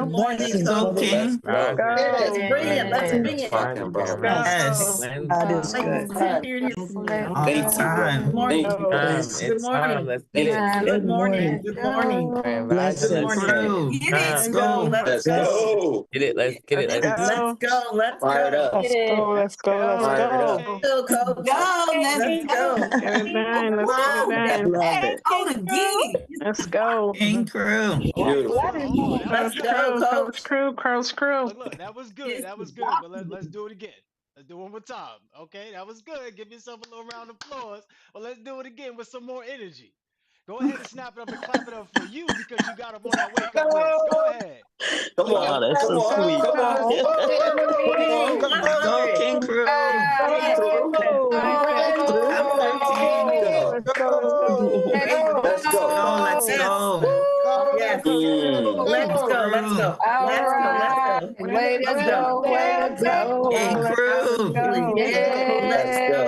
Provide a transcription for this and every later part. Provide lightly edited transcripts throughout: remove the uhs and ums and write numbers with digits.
Good morning, Let's go, Coach. King. Let's go. That's brilliant. Let's Yay. bring Let's it. fucking Let's bro. go. Yes. Let's God is Like good. to sit go. here and Let's All the Thank you, go. bro. Good time. morning. Thank you, bro. Good It's morning. time. Let's Get get it. it. Good Good morning. morning. Good morning. Grand Good Rising. Blessings. Let's morning. get it. Crew. It's Get Let's it. time. Go. go. Let's Let's Yes. go. go. Get it. Let's get it. Let's Let's get it. Let's go. go. Let's Fired go. up. Let's go. Let's go. Let's Fired up. go. Go, Coach. Go. Let's Let's go. go. Get it done. Let's get it Wow. done. Love it. Go to D. Let's go. King Crew. Beautiful. Hold on. That was Let's Coach good. go, Crew, Coach Coach. Crew, Coach Crew. Look, that was good. That was good. But let's do it again. Let's do it one more time. Okay, that was good. Give yourself a little round of applause. But let's do it again with some more energy. Go ahead and snap it up and clap it up for you because you got up on that wake up list. Go ahead. Come Oh, on. that's Come so on. sweet. Come on. Come on. Let's go, 100. King Crew. Yeah. Top 13. Go. Let's go. Let's go. Let's Let's go. go. Let's Yes. go. Yes. Mm. King Let's go. Let's Crew. go. Let's go. Let's go. Way to Let's go. go. Way to King go. Let's Crew. go. Let's go.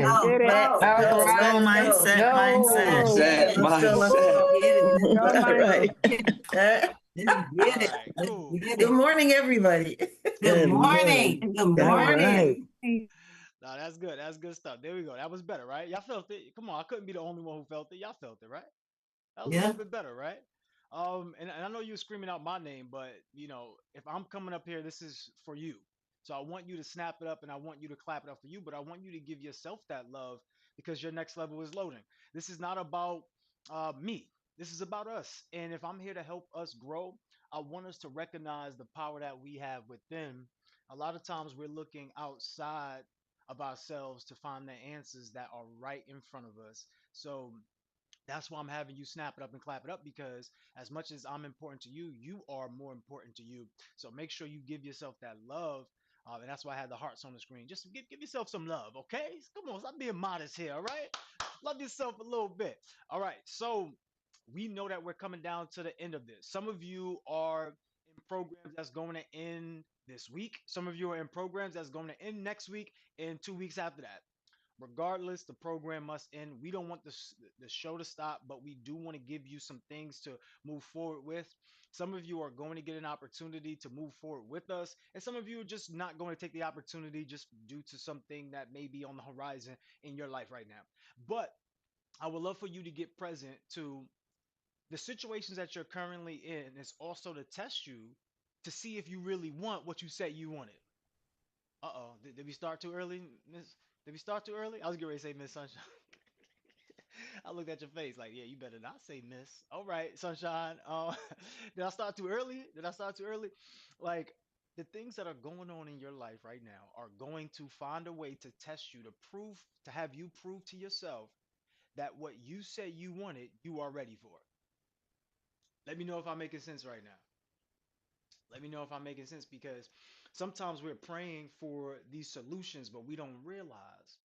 Let's Oh, get it. let's Let's go. go. Let's go. Mindset. Mindset. Mindset. Let's go. Let's Mindset. go. Go, All Mike. right. All right, cool. Good morning, everybody. Good morning. Good All right. morning. Now that's good. That's good stuff. There we go. That was better, right? Y'all felt it. Come on, I couldn't be the only one who felt it. Y'all felt it, right? That was a little bit better, right? And I know you were screaming out my name, but if I'm coming up here, this is for you. So I want you to snap it up and I want you to clap it up for you, but I want you to give yourself that love because your next level is loading. This is not about me. This is about us. And if I'm here to help us grow, I want us to recognize the power that we have within. A lot of times we're looking outside of ourselves to find the answers that are right in front of us. So that's why I'm having you snap it up and clap it up because as much as I'm important to you, you are more important to you. So make sure you give yourself that love. And that's why I had the hearts on the screen. Just give yourself some love, okay? Come on, stop being modest here, all right? Love yourself a little bit. All right, so we know that we're coming down to the end of this. Some of you are in programs that's going to end this week. Some of you are in programs that's going to end next week and 2 weeks after that. Regardless, the program must end. We don't want the show to stop, but we do want to give you some things to move forward with. Some of you are going to get an opportunity to move forward with us, and some of you are just not going to take the opportunity just due to something that may be on the horizon in your life right now. But I would love for you to get present to the situations that you're currently in is also to test you to see if you really want what you said you wanted. Uh-oh. Did we start too early, Miss? Did we start too early? I was getting ready to say Miss Sunshine. I looked at your face like, yeah, you better not say Miss. All right, Sunshine. Did I start too early? Did I start too early? Like, the things that are going on in your life right now are going to find a way to test you, to prove, to have you prove to yourself that what you said you wanted, you are ready for. Let me know if I'm making sense right now. Let me know if I'm making sense because sometimes we're praying for these solutions, but we don't realize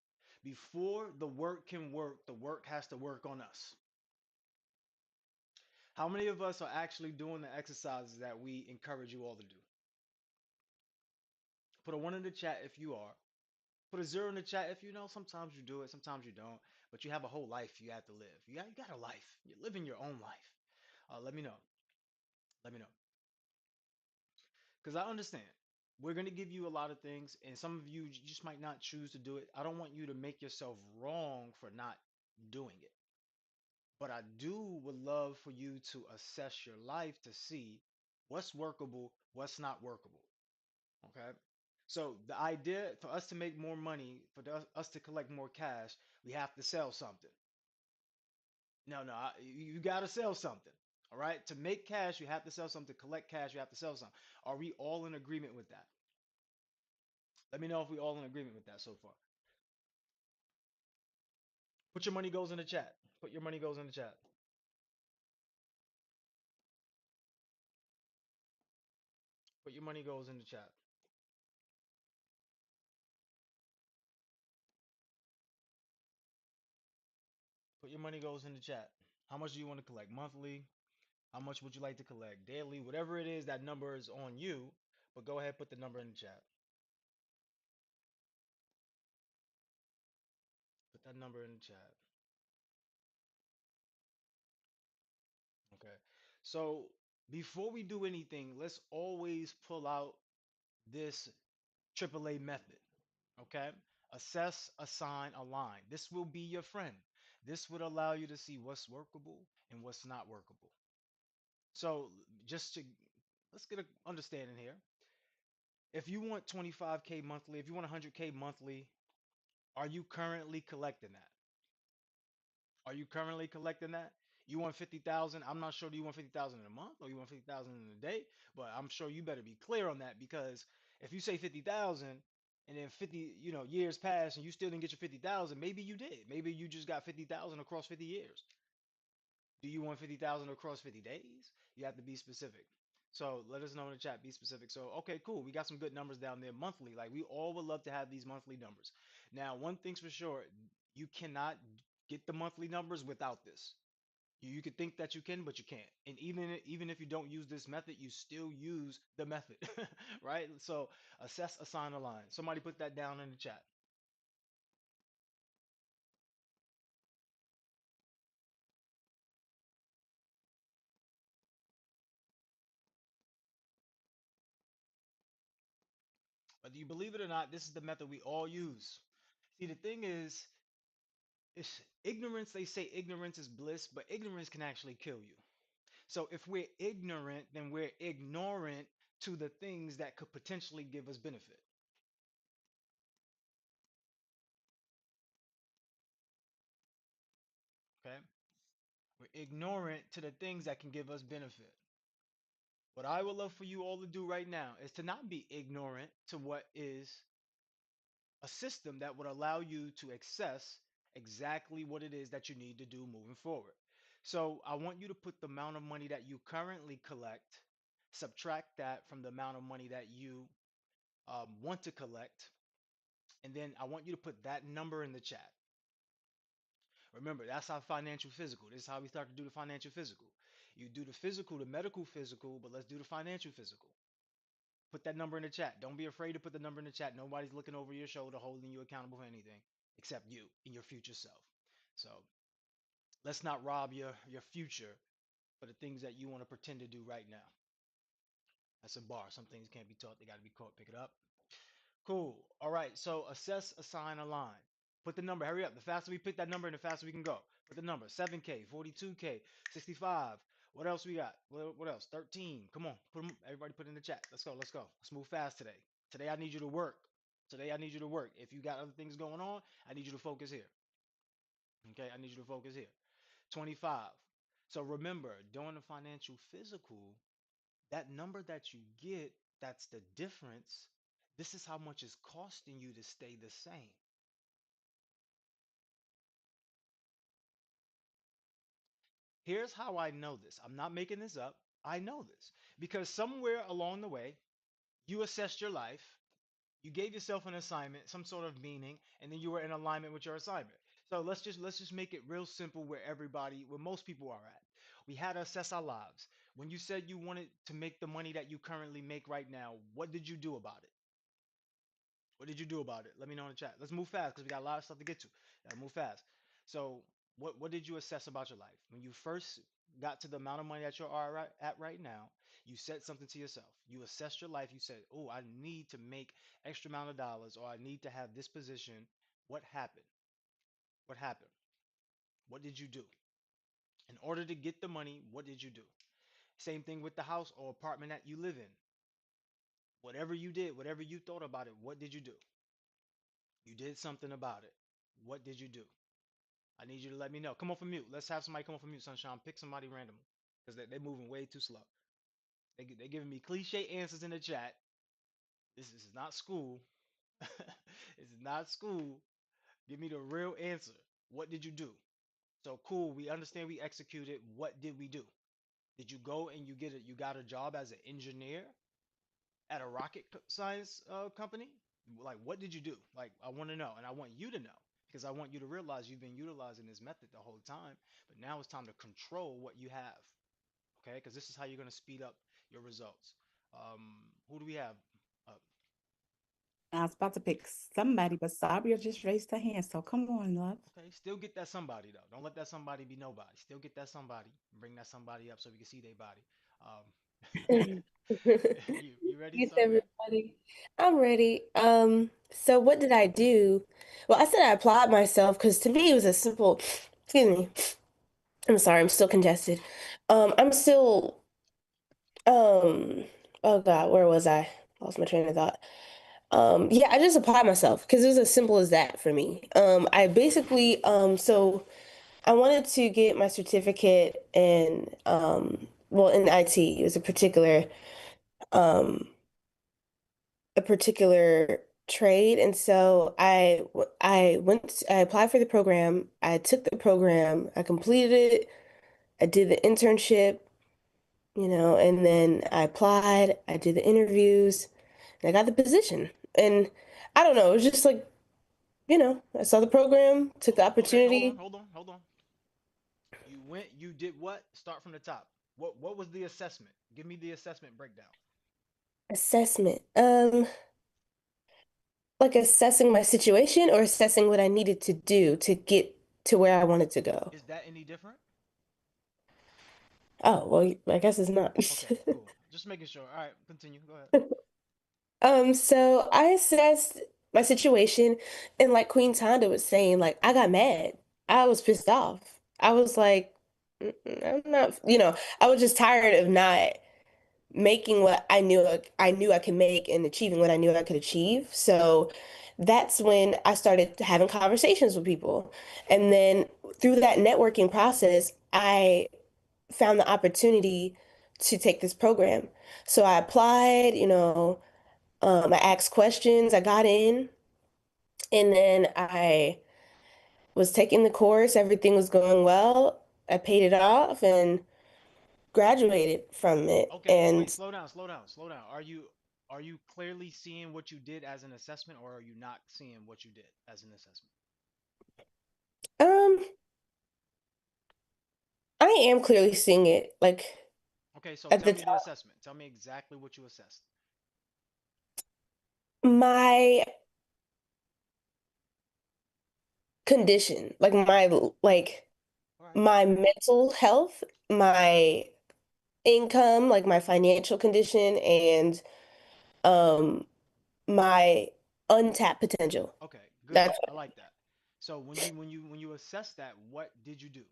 before the work can work, the work has to work on us. How many of us are actually doing the exercises that we encourage you all to do? Put a one in the chat if you are. Put a zero in the chat if you know. Sometimes you do it, sometimes you don't. But you have a whole life you have to live. You got a life. You're living your own life. Let me know. Let me know. Because I understand. We're going to give you a lot of things, and some of you just might not choose to do it. I don't want you to make yourself wrong for not doing it. But I do would love for you to assess your life to see what's workable, what's not workable. Okay. So the idea for us to make more money, for us to collect more cash, we have to sell something. No, you got to sell something. All right. To make cash, you have to sell something. To collect cash, you have to sell something. Are we all in agreement with that? Let me know if we all in agreement with that so far. Put your money goes in the chat. Put your money goes in the chat. Put your money goes in the chat. Put your money goes in the chat. How much do you want to collect monthly? How much would you like to collect daily? Whatever it is, that number is on you. But go ahead, put the number in the chat. Put that number in the chat. Okay. So before we do anything, let's always pull out this AAA method. Okay? Assess, assign, align. This will be your friend. This would allow you to see what's workable and what's not workable. So, just to let's get an understanding here. If you want 25K monthly, if you want 100K monthly, are you currently collecting that? Are you currently collecting that? You want 50,000? I'm not sure do you want 50,000 in a month or you want 50,000 in a day, but I'm sure you better be clear on that because if you say 50,000 and then 50, years pass and you still didn't get your 50,000, maybe you did. Maybe you just got 50,000 across 50 years. Do you want 50,000 across 50 days? You have to be specific. So let us know in the chat, be specific. So, okay, cool. We got some good numbers down there monthly. Like we all would love to have these monthly numbers. Now, one thing's for sure, you cannot get the monthly numbers without this. You could think that you can, but you can't. And even if you don't use this method, you still use the method, right? So assess, assign, align. Somebody put that down in the chat. Whether you believe it or not, this is the method we all use. See, the thing is, it's ignorance. They say ignorance is bliss, but ignorance can actually kill you. So if we're ignorant, then we're ignorant to the things that could potentially give us benefit. Okay? We're ignorant to the things that can give us benefit. What I would love for you all to do right now is to not be ignorant to what is a system that would allow you to access exactly what it is that you need to do moving forward. So I want you to put the amount of money that you currently collect, subtract that from the amount of money that you want to collect, and then I want you to put that number in the chat. Remember, that's our financial physical. This is how we start to do the financial physical. You do the physical, the medical physical, but let's do the financial physical. Put that number in the chat. Don't be afraid to put the number in the chat. Nobody's looking over your shoulder, holding you accountable for anything except you and your future self. So let's not rob your future for the things that you want to pretend to do right now. That's a bar. Some things can't be taught, they got to be caught. Pick it up. Cool. All right. So assess, assign, align. Put the number. Hurry up. The faster we pick that number, and the faster we can go. Put the number. 7K, 42K, 65. What else we got? What else? 13. Come on. Put 'em. Everybody put in the chat. Let's go. Let's go. Let's move fast today. Today I need you to work. Today I need you to work. If you got other things going on, I need you to focus here. Okay. I need you to focus here. 25. So remember, during the financial physical, that number that you get, that's the difference. This is how much it's costing you to stay the same. Here's how I know this. I'm not making this up. I know this because somewhere along the way, you assessed your life, you gave yourself an assignment, some sort of meaning, and then you were in alignment with your assignment. So let's just make it real simple where most people are at. We had to assess our lives. When you said you wanted to make the money that you currently make right now, what did you do about it? What did you do about it? Let me know in the chat. Let's move fast because we got a lot of stuff to get to. Gotta move fast. So, what did you assess about your life when you first got to the amount of money that you are at right now? You said something to yourself. You assessed your life. You said, "Oh, I need to make extra amount of dollars, or I need to have this position." What happened? What happened? What did you do in order to get the money? What did you do? Same thing with the house or apartment that you live in. Whatever you did, whatever you thought about it, what did you do? You did something about it. What did you do? I need you to let me know. Come off of mute. Let's have somebody come off of mute, Sunshine. Pick somebody random because they're moving way too slow. They're giving me cliche answers in the chat. This is not school. This is not school. Give me the real answer. What did you do? So cool. We understand we executed. What did we do? Did you go and you got a job as an engineer at a rocket science company? Like, what did you do? Like, I want to know, and I want you to know because I want you to realize you've been utilizing this method the whole time, but now it's time to control what you have. Okay, because this is how you're going to speed up your results. Who do we have? Uh, I was about to pick somebody, but Sabria just raised her hand. So come on, love. okay, still get that somebody though. Don't let that somebody be nobody. Still get that somebody. Bring that somebody up so we can see their body. You ready, Peace, Sabria? everybody. I'm ready. So what did I do? Well, I said I applied myself because to me it was a simple, excuse me. I'm sorry, I'm still congested. I'm still, oh God, where was I? Lost my train of thought. Yeah, I just applied myself because it was as simple as that for me. I basically, so I wanted to get my certificate in, well, in IT. It was um, a particular trade, and so I applied for the program. I took the program. I completed it. I did the internship, and then I applied. I did the interviews, and I got the position. And I don't know, it was just like, I saw the program, took the Okay, opportunity. hold on. You went, you did what? Start from the top. What was the assessment? Give me the assessment breakdown. Assessment. Like assessing my situation or assessing what I needed to do to get to where I wanted to go. Is that any different? Oh, well, I guess it's not. Okay, cool. Just making sure. All right, continue. Go ahead. So I assessed my situation, and like Queen Tonda was saying, like I got mad. I was pissed off. I was like, I'm not, I was just tired of not making what I knew I could make and achieving what I knew I could achieve. So that's when I started having conversations with people. And then through that networking process, I found the opportunity to take this program. So I applied, I asked questions, I got in, and then I was taking the course, everything was going well. I paid it off and graduated from it. Okay, wait, And slow down. Are you clearly seeing what you did as an assessment, or are you not seeing what you did as an assessment? um I am clearly seeing it like Okay, so at tell the me the top. assessment. Tell me exactly what you assessed. My condition, like All right. my mental health, my income, like my financial condition, and um my untapped potential. Okay, good. That's I like that. So when you assess that, what did you do?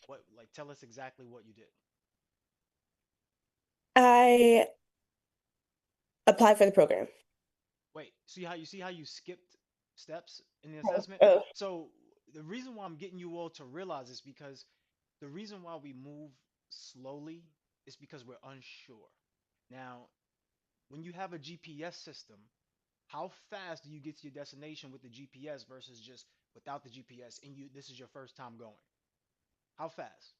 What, like, tell us exactly what you did. I applied for the program. Wait, see how you skipped steps in the assessment? Oh, So the reason why I'm getting you all to realize is because the reason why we move slowly is because we're unsure. Now, when you have a GPS system, how fast do you get to your destination with the GPS versus just without the GPS and you this is your first time going? How fast?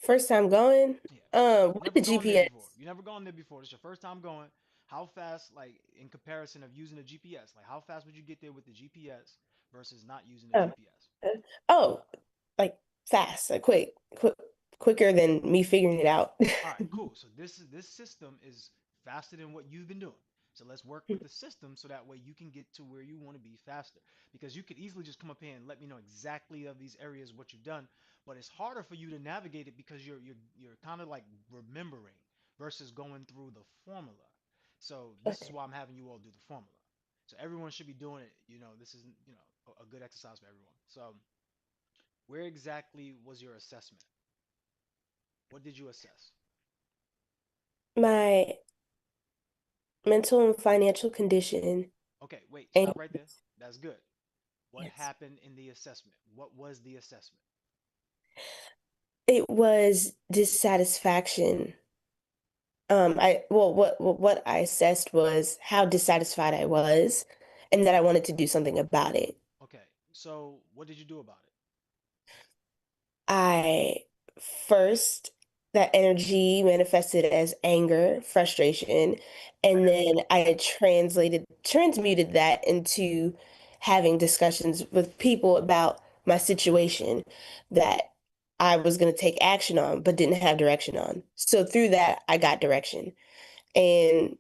first time going. Yeah. With Never the gone there GPS. before. You never gone there before. This is your first time going. How fast, like in comparison of using the GPS, like how fast would you get there with the GPS versus not using the Oh, GPS? oh, like fast, like quicker than me figuring it out. All right, cool. So this system is faster than what you've been doing. So let's work with the system so that way you can get to where you want to be faster. Because you could easily just come up here and let me know exactly of these areas what you've done, but it's harder for you to navigate it because you're kind of like remembering versus going through the formula. So this is Okay. why I'm having you all do the formula. So everyone should be doing it. This is a good exercise for everyone. So where exactly was your assessment? What did you assess? My mental and financial condition, Okay, wait, and stop right there. That's good. What yes, happened in the assessment? What was the assessment? it was dissatisfaction. What I assessed was how dissatisfied I was, and that I wanted to do something about it. Okay, so what did you do about it? I first that energy manifested as anger, frustration, and then I transmuted that into having discussions with people about my situation that I was going to take action on, but didn't have direction on. So through that, I got direction, and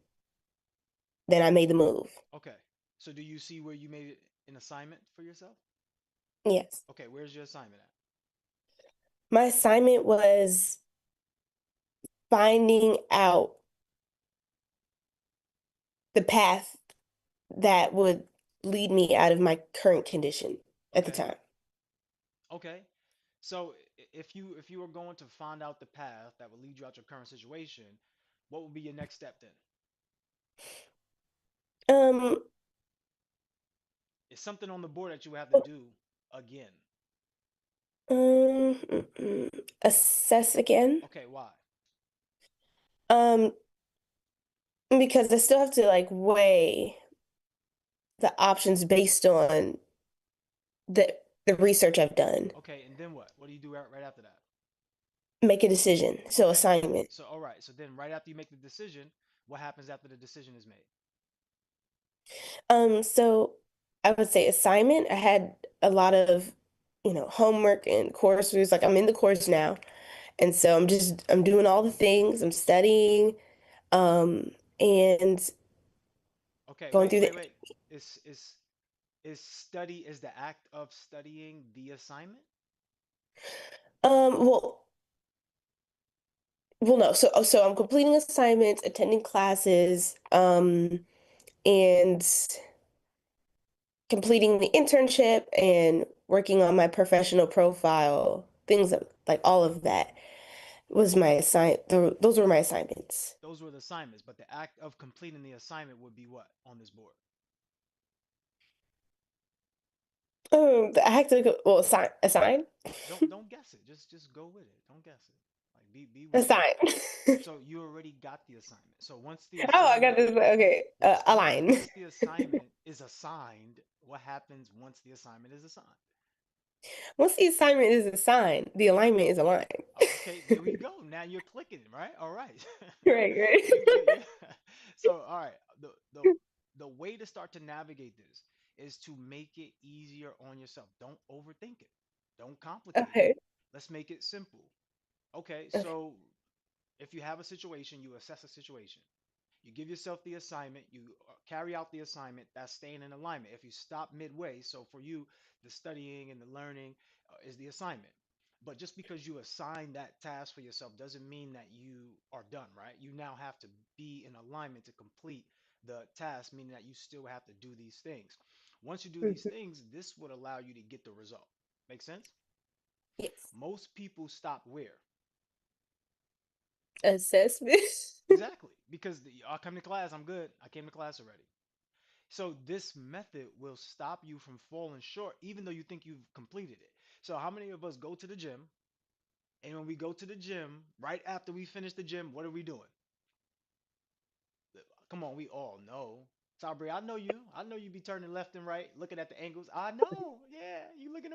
then I made the move. Okay, so do you see where you made it an assignment for yourself? Yes. Okay, where's your assignment at? My assignment was finding out the path that would lead me out of my current condition at the Okay. time. Okay. So if you were going to find out the path that would lead you out your current situation, what would be your next step then? Um, It's something on the board that you would have to do again. assess again. Okay, why? Um, because I still have to like weigh the options based on the research I've done. Okay, and then what? What do you do right after that? Make a decision. So Okay. assignment. So all right. So then right after you make the decision, what happens after the decision is made? So I would say assignment. I had a lot of, homework and courses. Like I'm in the course now. And so I'm doing all the things. I'm studying, and Okay, going wait, through wait, the wait. Is the act of studying the assignment? well, no. So I'm completing assignments, attending classes, and completing the internship and working on my professional profile, like all of that was my those were my assignments. Those were the assignments, but the act of completing the assignment would be what on this board? I had to go, well, assign, Don't guess it. Just go with it. Don't guess it. Like be with it. assign. So you already got the assignment. So once the Oh, I got assignment this. Okay, align. once the assignment is assigned, what happens once the assignment is assigned? Once the assignment is assigned, the alignment is aligned. Okay, there we go. Now you're clicking, right? All right. Right, right. You so all right. The way to start to navigate this is to make it easier on yourself. Don't overthink it. Don't complicate it. Okay. Let's make it simple. Okay, Okay. so if you have a situation, you assess a situation. You give yourself the assignment, you carry out the assignment, that's staying in alignment. If you stop midway, so for you, the studying and the learning is the assignment. But just because you assign that task for yourself doesn't mean that you are done, right? You now have to be in alignment to complete the task, meaning that you still have to do these things. Once you do these Mhm. things, this would allow you to get the result. Make sense? Yes. Most people stop where? Assessment. Exactly. Because I come to class, I'm good. I came to class already. So this method will stop you from falling short, even though you think you've completed it. So how many of us go to the gym? And when we go to the gym, right after we finish the gym, what are we doing? Come on, we all know. Sabri, I know you. I know you be turning left and right, looking at the angles. I know. Yeah, you look in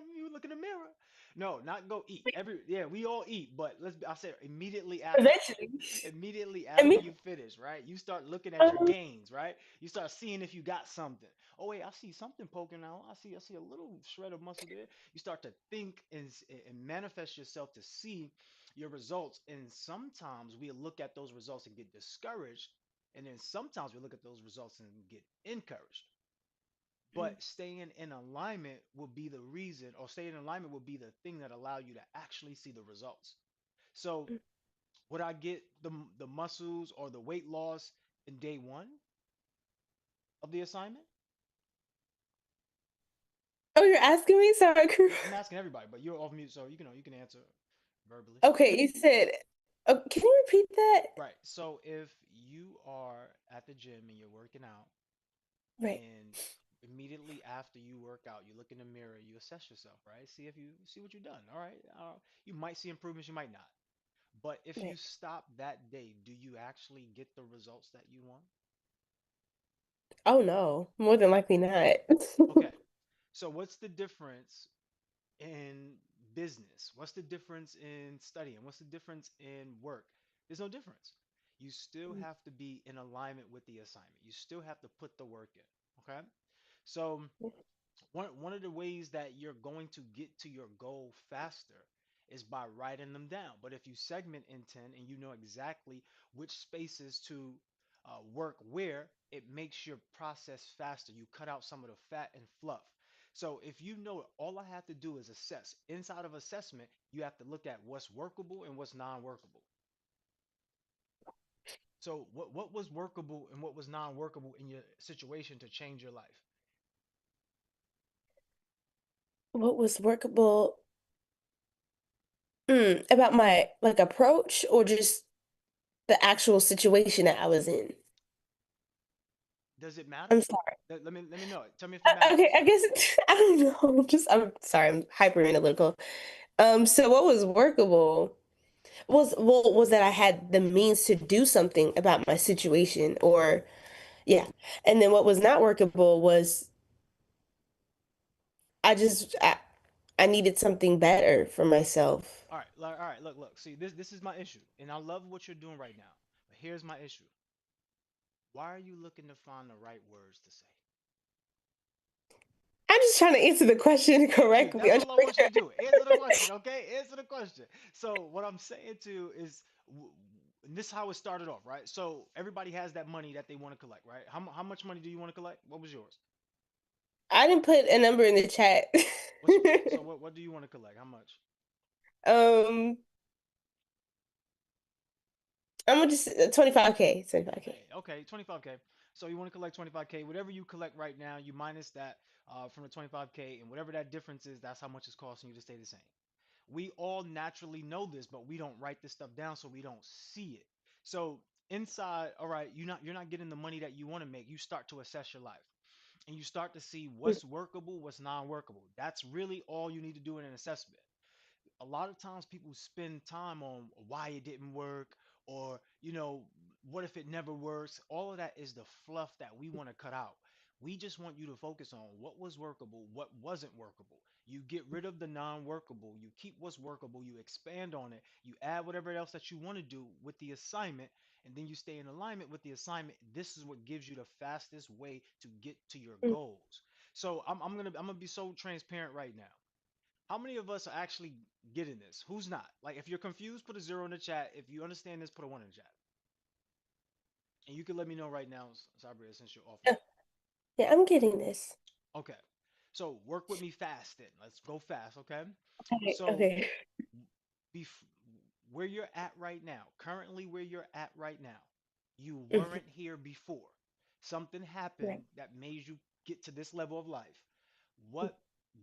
the mirror. No, not go eat. Yeah, we all eat, but I said Eventually. immediately I after mean, you finish, right? You start looking at your um, gains, right? You start seeing if you got something. Oh wait, I see something poking out. I see a little shred of muscle there. You start to think and manifest yourself to see your results. And sometimes we look at those results and get discouraged. And then sometimes we look at those results and get encouraged. But staying in alignment will be the reason, or staying in alignment will be the thing that allow you to actually see the results. So would I get the muscles or the weight loss in day one of the assignment? oh, you're asking me? Sorry, crew. I'm asking everybody, but you're off mute, so you can answer verbally. Okay, you said, oh, can you repeat that? Right. So if you are at the gym and you're working out, Right. and immediately after you work out, you look in the mirror, you assess yourself, right? See if you see what you've done. All right. You might see improvements, you might not. But if you Right. stop that day, do you actually get the results that you want? Oh no, more than likely not. Okay. So what's the difference in business? What's the difference in studying? What's the difference in work? There's no difference. You still have to be in alignment with the assignment. You still have to put the work in. Okay. So one of the ways that you're going to get to your goal faster is by writing them down. But if you segment in 10 and you know exactly which spaces to work where, it makes your process faster. You cut out some of the fat and fluff. So if you know all I have to do is assess, inside of assessment, you have to look at what's workable and what's non-workable. So what was workable and what was non-workable in your situation to change your life? What was workable about my like approach or just the actual situation that I was in? Does it matter? I'm sorry. Let me know. Tell me if it matters. Okay, I guess I don't know. I'm sorry, I'm hyper analytical. So what was workable was that I had the means to do something about my situation, or yeah. And then what was not workable was I just I needed something better for myself. All right. Look. See, this is my issue, and I love what you're doing right now. But here's my issue. Why are you looking to find the right words to say? I'm just trying to answer the question Hey, correctly. that's I'm all just I making want you sure. to do. Answer the question, okay? Answer the question. So what I'm saying to is, this is how it started off, right? So everybody has that money that they want to collect, right? How much money do you want to collect? What was yours? I didn't put a number in the chat. So what do you want to collect? How much? um, I'm gonna just 25K, 25K. Okay, 25K. So you want to collect 25K. Whatever you collect right now, you minus that from the 25K, and whatever that difference is, that's how much it's costing you to stay the same. We all naturally know this, but we don't write this stuff down so we don't see it. So inside, all right, you're not getting the money that you want to make. You start to assess your life and you start to see what's workable, what's non-workable. That's really all you need to do in an assessment. A lot of times people spend time on why it didn't work, or what if it never works. All of that is the fluff that we want to cut out. We just want you to focus on what was workable, what wasn't workable. You get rid of the non-workable, you keep what's workable, you expand on it, you add whatever else that you want to do with the assignment, and then you stay in alignment with the assignment. This is what gives you the fastest way to get to your goals. So I'm gonna be so transparent right now. How many of us are actually getting this? Who's not? Like, if you're confused, put a zero in the chat. If you understand this, put a one in the chat. And you can let me know right now, Sabria, since you're off Uh, mic. Yeah, I'm getting this. Okay. So work with me fast then. Let's go fast, okay? Okay, So okay. bef- where you're at right now, currently where you're at right now, you Mhm. weren't here before. Something Right. happened that made you get to this level of life. What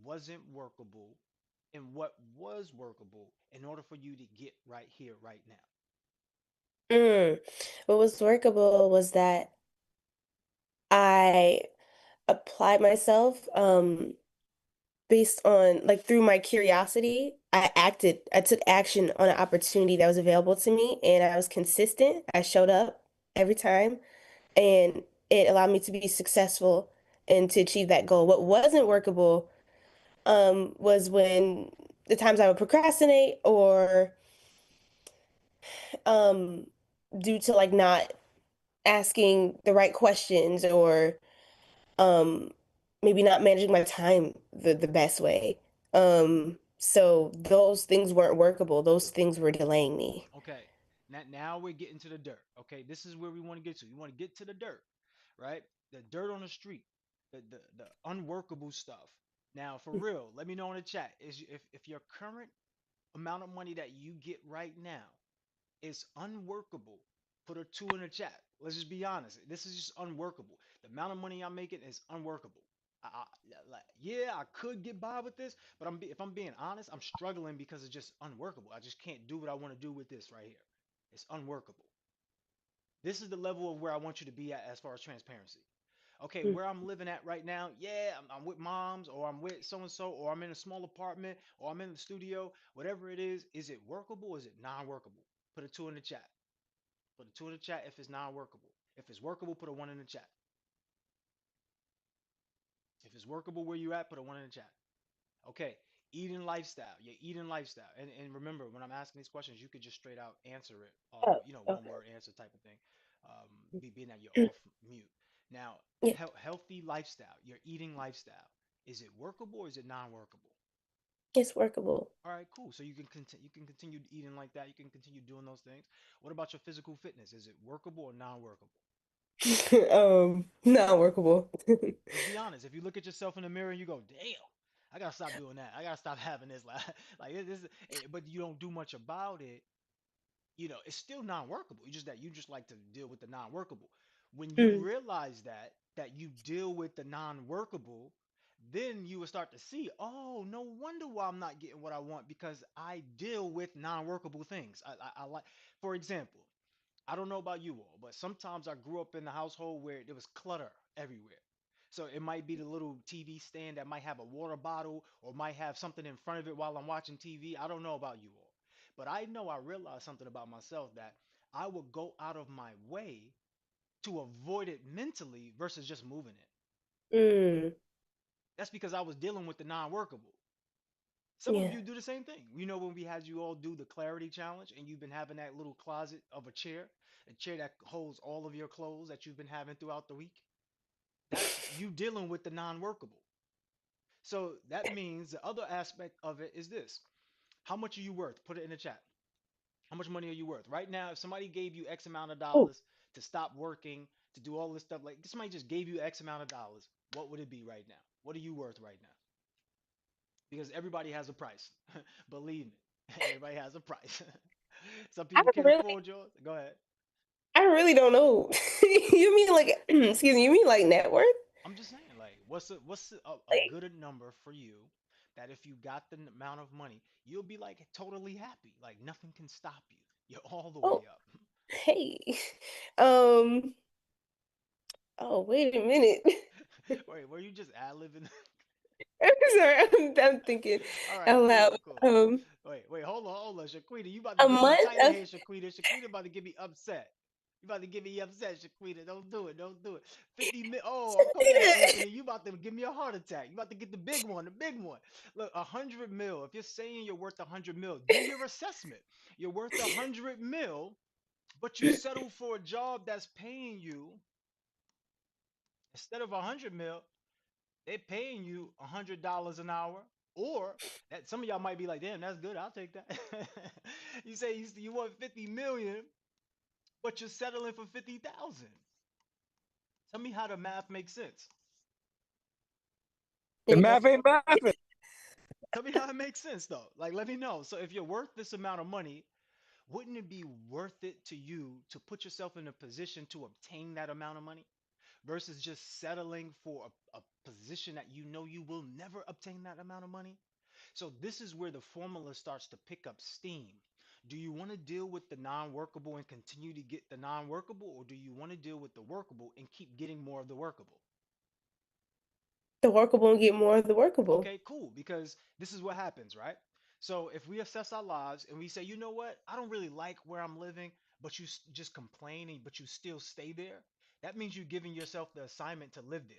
wasn't workable and what was workable in order for you to get right here, right now? Mm. What was workable was that I applied myself based on like through my curiosity. I took action on an opportunity that was available to me, and I was consistent. I showed up every time, and it allowed me to be successful and to achieve that goal. What wasn't workable was when the times I would procrastinate or um due to like not asking the right questions or um maybe not managing my time the best way. So those things weren't workable. Those things were delaying me. Okay. Now we're getting to the dirt. Okay, this is where we want to get to. You want to get to the dirt, right? The dirt on the street, the unworkable stuff. Now, for real, let me know in the chat is if your current amount of money that you get right now is unworkable, put a two in the chat. Let's just be honest. This is just unworkable. The amount of money I'm making is unworkable. Yeah, I could get by with this, but if I'm being honest, I'm struggling because it's just unworkable. I just can't do what I want to do with this right here. It's unworkable. This is the level of where I want you to be at as far as transparency. Okay, Mm. where I'm living at right now, yeah, I'm with moms, or I'm with so and so, or I'm in a small apartment, or I'm in the studio, whatever it is it workable? Is it non workable? Put a two in the chat. Put a two in the chat if it's non workable. If it's workable, put a one in the chat. If it's workable where you at, put a one in the chat. Okay, eating lifestyle, your eating lifestyle. And remember, when I'm asking these questions, you could just straight out answer it, Oh, one okay. word answer type of thing, being that you're off mute. Now, Yeah, healthy lifestyle, your eating lifestyle, is it workable or is it non-workable? it's workable. All right, cool. So you can continue eating like that. You can continue doing those things. What about your physical fitness? Is it workable or non-workable? Not workable. Let's be honest. If you look at yourself in the mirror and you go, "Damn, I gotta stop doing that. I gotta stop having this." Like this, but you don't do much about it. it's still non-workable. You just that you just like to deal with the non-workable. When you Mm, realize that you deal with the non-workable, then you will start to see, oh, no wonder why I'm not getting what I want because I deal with non-workable things. I like, for example, I don't know about you all, but sometimes I grew up in a household where there was clutter everywhere. So it might be the little TV stand that might have a water bottle or might have something in front of it while I'm watching TV. I don't know about you all. But I know I realized something about myself that I would go out of my way to avoid it mentally versus just moving it. mm, That's because I was dealing with the non workable. Some of yeah. you do the same thing. When we had you all do the clarity challenge and you've been having that little closet of a chair that holds all of your clothes that you've been having throughout the week, that's you dealing with the non workable. So that means the other aspect of it is this: how much are you worth? Put it in the chat. How much money are you worth? Right now, if somebody gave you X amount of Oh, dollars to stop working, to do all this stuff, like somebody just gave you X amount of dollars, what would it be right now? What are you worth right now? Because everybody has a price. Believe me, everybody has a price. Some I people can't really, afford yours. Go ahead. I really don't know. You mean like, excuse me, you mean like net worth? I'm just saying, like, what's a Like, good number for you that if you got the amount of money, you'll be like totally happy, like nothing can stop you. You're all the way oh, up. hey. Um, oh, wait a minute. Wait, were you just ad-libbing? I'm sorry, I'm thinking All right, out cool, loud. cool. Um, Wait, hold on, Shaquita. You about to a get me month tight in of here, Shaquita. Shaquita about to get me upset. You about to get me upset, Shaquita. Don't do it. Don't do it. 50 mil. Oh, come on, Anthony. You about to give me a heart attack. You about to get the big one, the big one. Look, 100 mil. If you're saying you're worth 100 mil, do your assessment. You're worth 100 mil, but you settle for a job that's paying you instead of 100 mil. They paying you $100 an hour, or that some of y'all might be like, damn, that's good. I'll take that. You say you want 50 million, but you're settling for 50,000. Tell me how the math makes sense. The yeah. math ain't mathing. Tell me how it makes sense though. Like, let me know. So if you're worth this amount of money, wouldn't it be worth it to you to put yourself in a position to obtain that amount of money versus just settling for a position that you know you will never obtain that amount of money? So this is where the formula starts to pick up steam. Do you want to deal with the non-workable and continue to get the non-workable, or do you want to deal with the workable and keep getting more of the workable? The workable and get more of the workable. Okay, cool, because this is what happens, right? So if we assess our lives and we say, you know what, I don't really like where I'm living, but you just complain, but you still stay there, that means you're giving yourself the assignment to live there.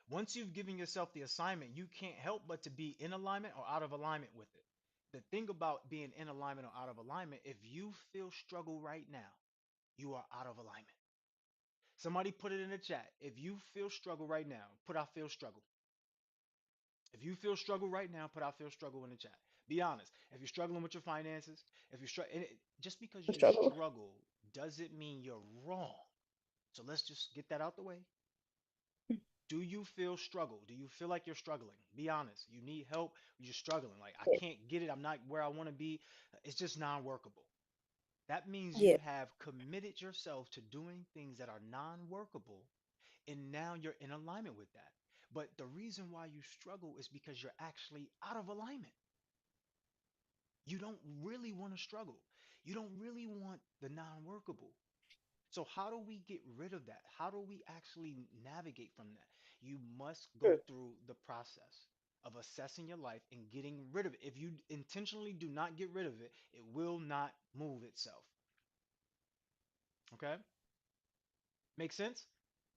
Once you've given yourself the assignment, you can't help but to be in alignment or out of alignment with it. The thing about being in alignment or out of alignment, if you feel struggle right now, you are out of alignment. Somebody put it in the chat. If you feel struggle right now, put I feel struggle. If you feel struggle right now, put I feel struggle in the chat. Be honest. If you're struggling with your finances, if you're struggling, just because The you struggle. struggle doesn't mean you're wrong. So let's just get that out the way. Do you feel struggle? Do you feel like you're struggling? Be honest. You need help. You're struggling. Like, I Yeah. can't get it. I'm not where I want to be. It's just non workable. That means you Yeah. have committed yourself to doing things that are non workable, and now you're in alignment with that. But the reason why you struggle is because you're actually out of alignment. You don't really want to struggle, you don't really want the non workable. So, how do we get rid of that? How do we actually navigate from that? You must go Mm, through the process of assessing your life and getting rid of it. If you intentionally do not get rid of it, it will not move itself. Okay? Make sense?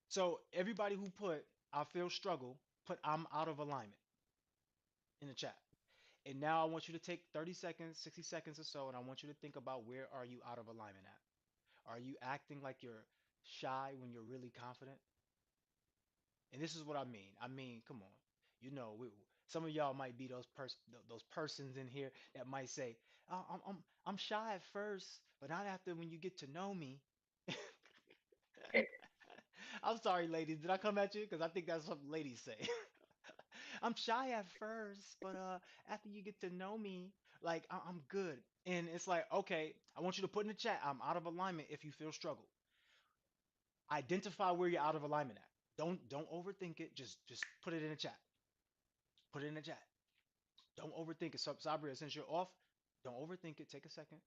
So, everybody who put I feel struggle, put I'm out of alignment in the chat. And now I want you to take 30 seconds, 60 seconds or so, and I want you to think about where are you out of alignment at? Are you acting like you're shy when you're really confident? And this is what I mean. I mean, come on. Some of y'all might be those persons in here that might say, oh, I'm shy at first, but not after when you get to know me. I'm sorry, ladies. Did I come at you? Because I think that's what ladies say. I'm shy at first, but after you get to know me, like I'm good. And it's like, okay, I want you to put in the chat, I'm out of alignment if you feel struggle. Identify where you're out of alignment at. Don't overthink it. Just put it in the chat. Put it in the chat. Don't overthink it. So, Sabria, since you're off, don't overthink it. Take a second.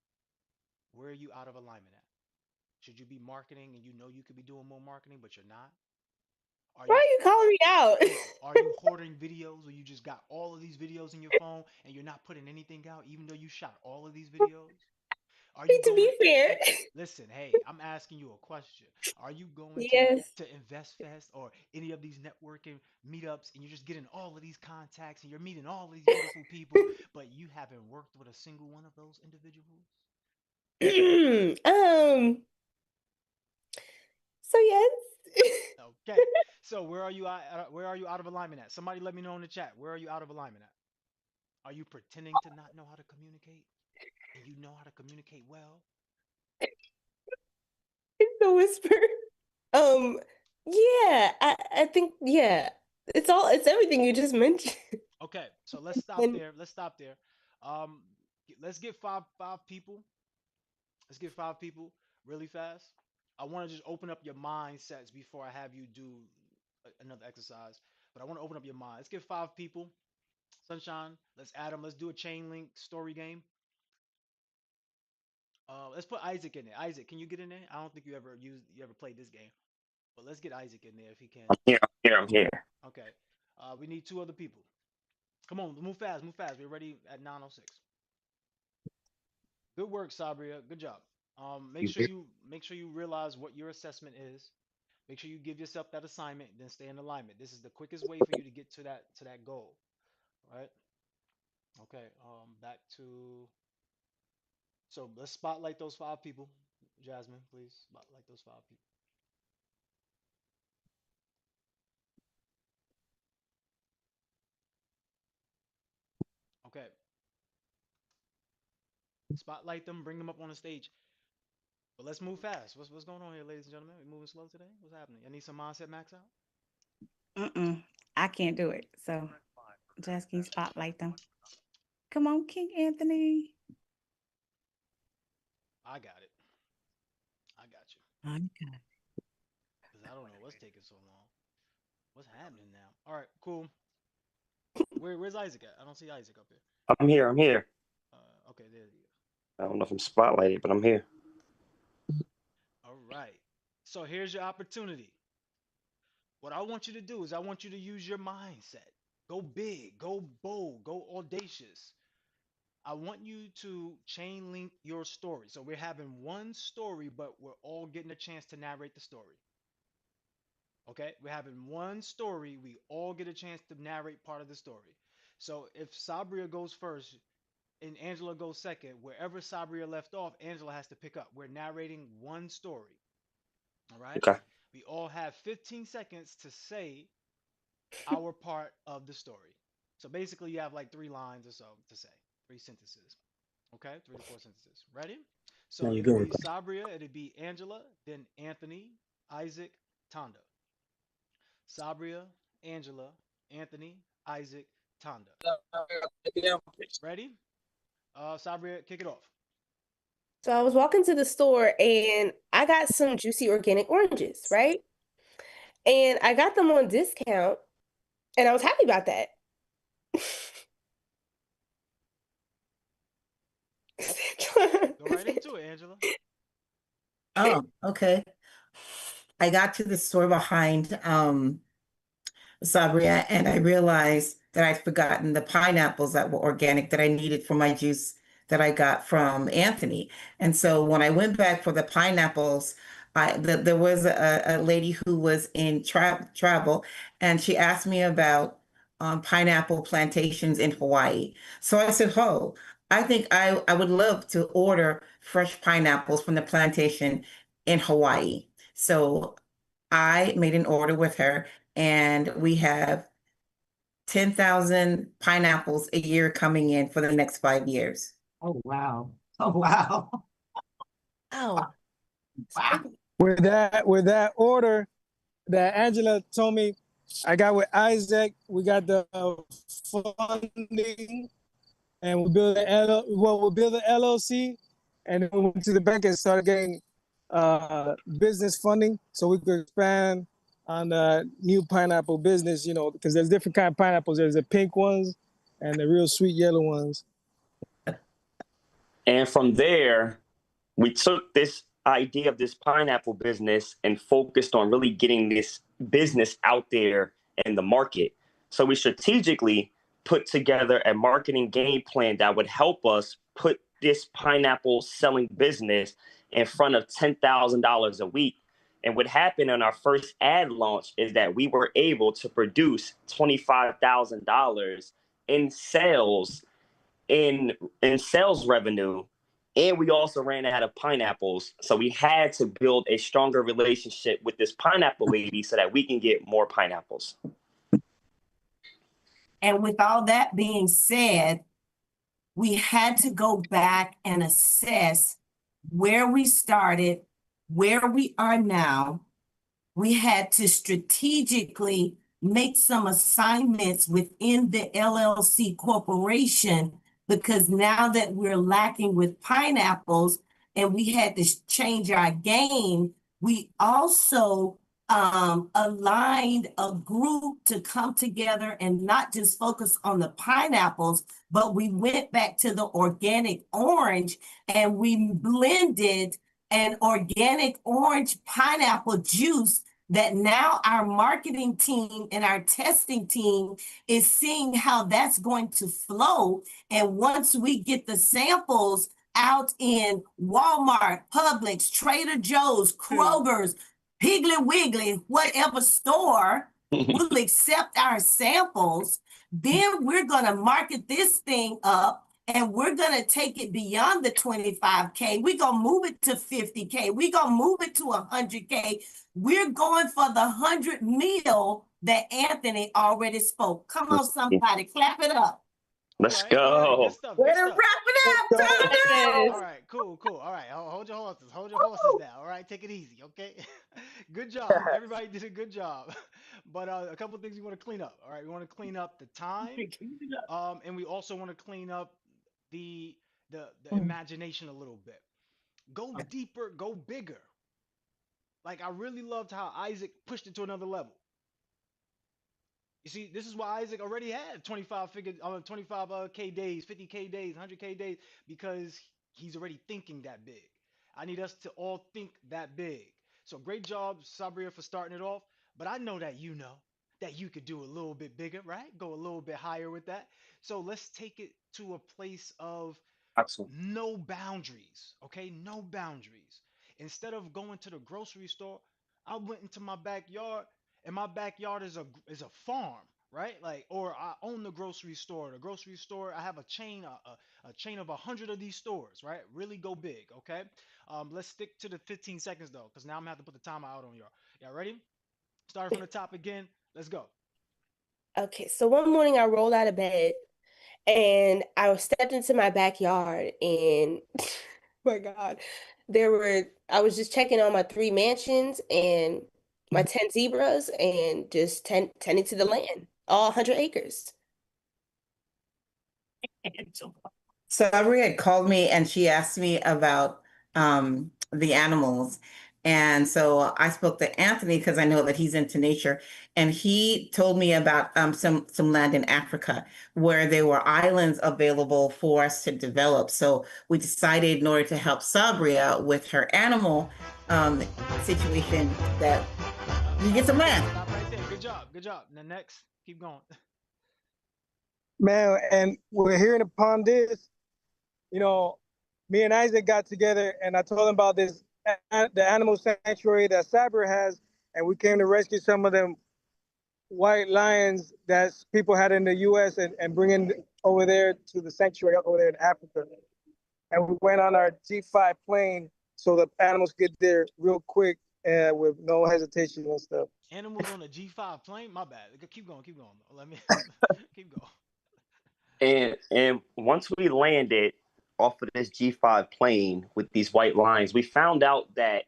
Where are you out of alignment at? Should you be marketing and you know you could be doing more marketing, but you're not? Are Why are you calling me out? are you hoarding videos, or you just got all of these videos in your phone and you're not putting anything out, even though you shot all of these videos? Are you To going? be fair. Listen, hey, I'm asking you a question. Are you going Yes. to Invest Fest or any of these networking meetups, and you're just getting all of these contacts and you're meeting all of these beautiful people, but you haven't worked with a single one of those individuals? So yes. Okay. So where are you out of alignment at? Somebody let me know in the chat. Where are you out of alignment at? Are you pretending to not know how to communicate? And you know how to communicate well? It's a whisper. Yeah, I think yeah. It's everything you just mentioned. Okay, so let's stop And there. Let's stop there. Let's get five people. Let's get 5 people really fast. I want to just open up your mindsets before I have you do another exercise. But I want to open up your mind. Let's get 5 people. Sunshine, let's add them. Let's do a chain link story game. Let's put Isaac in there. Isaac, can you get in there? I don't think you ever played this game, but let's get Isaac in there if he can. I'm here. Okay. We need 2 other people. Come on, move fast, move fast. We're ready at 9:06. Good work, Sabria. Good job. You did. Make sure you realize what your assessment is. Make sure you give yourself that assignment, then stay in alignment. This is the quickest way for you to get to that goal. Right? Okay. Back to so let's spotlight those 5 people. Jasmine, please spotlight those 5 people. Okay. Spotlight them, bring them up on the stage. But let's move fast. What's going on here, ladies and gentlemen? We moving slow today? What's happening? I need some mindset max out. I can't do it. So just can you spotlight them. Come on, King Anthony. I got it. I got you. Okay. Because I don't know what's taking so long. What's happening now? All right, cool. Where's Isaac at? I don't see Isaac up here. I'm here. I'm here. Okay, there you go. I don't know if I'm spotlighted, but I'm here. All right. So here's your opportunity. What I want you to do is I want you to use your mindset. Go big, go bold, go audacious. I want you to chain link your story. So we're having one story, but we're all getting a chance to narrate the story. Okay? We're having one story. We all get a chance to narrate part of the story. So if Sabria goes first and Angela goes second, wherever Sabria left off, Angela has to pick up. We're narrating one story. All right? Okay. We all have 15 seconds to say our part of the story. So basically, you have like 3 lines or so to say, 3 sentences. Okay, 3 to 4 sentences. Ready? So Sounds it'll good. be Sabria, it'll be Angela, then Anthony, Isaac, Tonda. Sabria, Angela, Anthony, Isaac, Tonda. Ready? Sabria, kick it off. so I was walking to the store and I got some juicy organic oranges, right? And I got them on discount and I was happy about that. Go right into it, Angela. Oh, okay. I got to the store behind Sabria, and I realized that I'd forgotten the pineapples that were organic that I needed for my juice that I got from Anthony. And so when I went back for the pineapples, there was a lady who was in travel, and she asked me about pineapple plantations in Hawaii. So I said, "Oh, I think I would love to order fresh pineapples from the plantation in Hawaii." So I made an order with her, and we have 10,000 pineapples a year coming in for the next 5 years. Oh, wow. Oh, wow. Oh, Wow. With that order that Angela told me, I got with Isaac, we got the funding, and we built we built an LLC, and then we went to the bank and started getting business funding so we could expand on the new pineapple business. You know, because there's different kind of pineapples. There's the pink ones and the real sweet yellow ones. And from there, we took this idea of this pineapple business and focused on really getting this business out there in the market. So we strategically put together a marketing game plan that would help us put this pineapple selling business in front of $10,000 a week. And what happened in our first ad launch is that we were able to produce $25,000 in sales, in sales revenue. And we also ran out of pineapples. So we had to build a stronger relationship with this pineapple lady so that we can get more pineapples. And with all that being said, we had to go back and assess where we started, where we are now. We had to strategically make some assignments within the LLC corporation, because now that we're lacking with pineapples and we had to change our game, we also aligned a group to come together and not just focus on the pineapples, but we went back to the organic orange and we blended an organic orange pineapple juice that now our marketing team and our testing team is seeing how that's going to flow. And once we get the samples out in Walmart, Publix, Trader Joe's, Kroger's, Piggly Wiggly, whatever store will accept our samples, then we're going to market this thing up and we're going to take it beyond the 25K. We're going to move it to 50K. We're going to move it to 100K. We're going for the 100 meal that Anthony already spoke. Come on, somebody, clap it up. Let's All go. right, good stuff, Way good to stuff. wrap it up, Tony! Yes. All right, cool. All right, hold your horses. Hold your horses down. All right, take it easy, okay? Good job. Everybody did a good job. But a couple of things we want to clean up. All right, we want to clean up the time, and we also want to clean up the imagination a little bit. Go deeper, go bigger. Like, I really loved how Isaac pushed it to another level. You see, this is why Isaac already had 25K days, 50K days, 100K days, because he's already thinking that big. I need us to all think that big. So great job, Sabria, for starting it off. But I know that you could do a little bit bigger, right? Go a little bit higher with that. So let's take it to a place of no boundaries, okay? No boundaries. Instead of going to the grocery store, I went into my backyard, and my backyard is a farm, right? Like, or I own the grocery store. The grocery store, I have a chain of 100 of these stores, right? Really go big, okay? Let's stick to the 15 seconds though, because now I'm gonna have to put the timer out on y'all. Y'all ready? Starting from the top again. Let's go. Okay, so one morning I rolled out of bed and I stepped into my backyard and my God, I was just checking on my 3 mansions and my 10 zebras and just tending to the land, all 100 acres. Sabri had called me and she asked me about the animals. And so I spoke to Anthony because I know that he's into nature. And he told me about some land in Africa where there were islands available for us to develop. So we decided, in order to help Sabria with her animal situation, that we get some land. Stop right there. Good job. Good job. Now next, keep going. Man, and we're hearing upon this, you know, me and Isaac got together and I told him about this, the animal sanctuary that Sabra has, and we came to rescue some of them white lions that people had in the U.S. and bringing over there to the sanctuary over there in Africa. And we went on our G5 plane so the animals get there real quick with no hesitation and stuff. Animals on a G5 plane? My bad. Keep going. Let me keep going. And once we landed off of this G5 plane with these white lions, we found out that,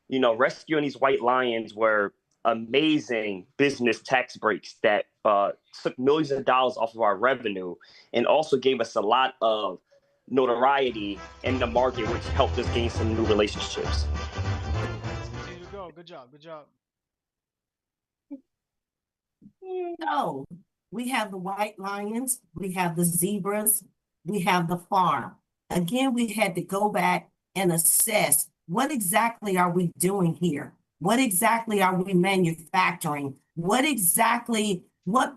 you know, rescuing these white lions were amazing business tax breaks that took millions of dollars off of our revenue and also gave us a lot of notoriety in the market, which helped us gain some new relationships. Let's continue to go. Good job. Good job. So we have the white lions, we have the zebras, we have the farm. Again, we had to go back and assess what exactly are we doing here? What exactly are we manufacturing? What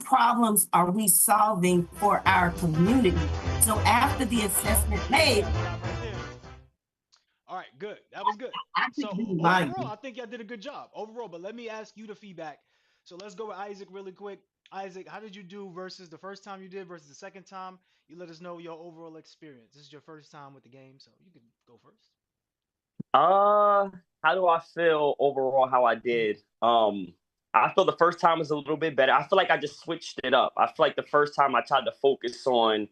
problems are we solving for our community? So after the assessment made, all right, good. That was good. So overall, I think y'all did a good job overall, but let me ask you the feedback. So let's go with Isaac really quick. Isaac, how did you do versus the first time you did versus the second time? You let us know your overall experience. This is your first time with the game, so you can go first. How do I feel overall how I did? I feel the first time was a little bit better. I feel like I just switched it up. I feel like the first time I tried to focus on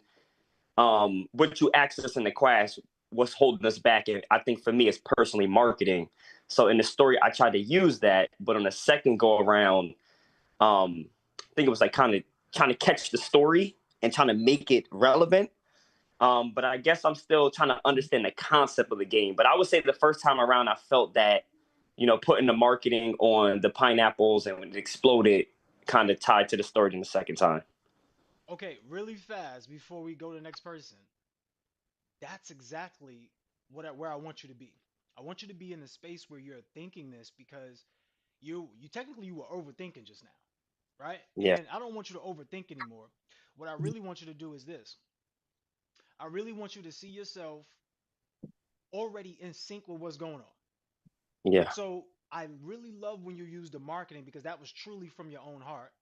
what you asked us in the class was holding us back. And I think for me, it's personally marketing. So in the story, I tried to use that, but on the second go around, I think it was like kind of trying to catch the story and trying to make it relevant. But I guess I'm still trying to understand the concept of the game. But I would say the first time around, I felt that, putting the marketing on the pineapples and when it exploded kind of tied to the story in the second time. Okay, really fast before we go to the next person. That's exactly where I want you to be. I want you to be in the space where you're thinking this because you technically you were overthinking just now, right? Yeah. And I don't want you to overthink anymore. What I really want you to do is this. I really want you to see yourself already in sync with what's going on. Yeah. So I really love when you use the marketing because that was truly from your own heart.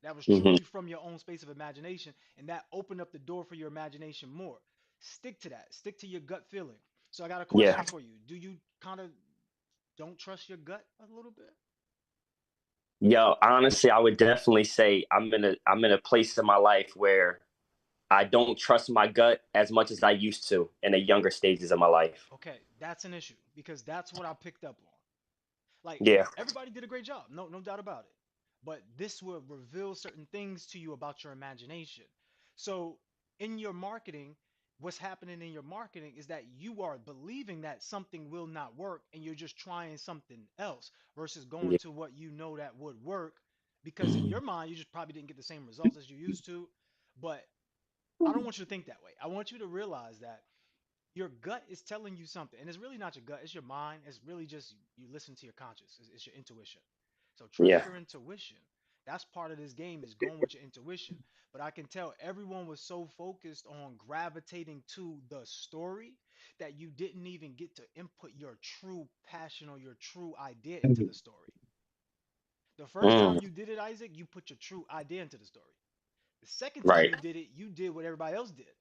That was truly from your own space of imagination, and that opened up the door for your imagination more. Stick to that. Stick to your gut feeling. So I got a question for you. Do you kind of don't trust your gut a little bit? Yo, honestly, I would definitely say I'm in a place in my life where I don't trust my gut as much as I used to in the younger stages of my life. Okay, that's an issue because that's what I picked up on. Like Yeah. everybody did a great job, no doubt about it. But this will reveal certain things to you about your imagination. So in your marketing, what's happening in your marketing is that you are believing that something will not work and you're just trying something else versus going Yeah. to what you know that would work because in your mind you just probably didn't get the same results as you used to. But I don't want you to think that way. I want you to realize that your gut is telling you something, and it's really not your gut; it's your mind. It's really just you listen to your conscience. It's your intuition. So trust Yeah. your intuition. That's part of this game is going with your intuition. But I can tell everyone was so focused on gravitating to the story that you didn't even get to input your true passion or your true idea into the story. The first time you did it, Isaac, you put your true idea into the story. The second time Right. you did what everybody else did.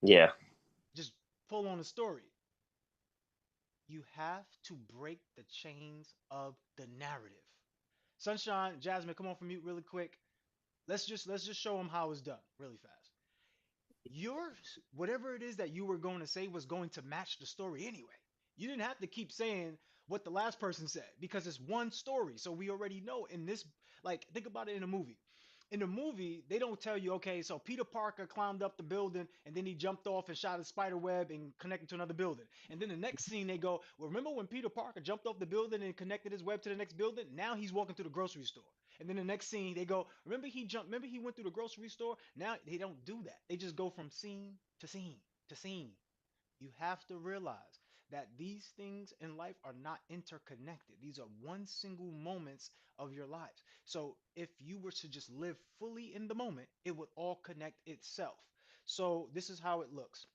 Yeah. Just pull on the story. You have to break the chains of the narrative. Sunshine, Jasmine, come on from mute really quick. Let's just show them how it's done really fast. Your whatever it is that you were going to say was going to match the story anyway. You didn't have to keep saying what the last person said because it's one story. So we already know in this, like, think about it in a movie. In the movie, they don't tell you, okay, so Peter Parker climbed up the building and then he jumped off and shot a spider web and connected to another building. And then the next scene, they go, well, remember when Peter Parker jumped off the building and connected his web to the next building? Now he's walking through the grocery store. And then the next scene, they go, remember he went through the grocery store? Now they don't do that. They just go from scene to scene to scene. You have to realize that these things in life are not interconnected. These are one single moments of your lives. So if you were to just live fully in the moment, it would all connect itself. So this is how it looks.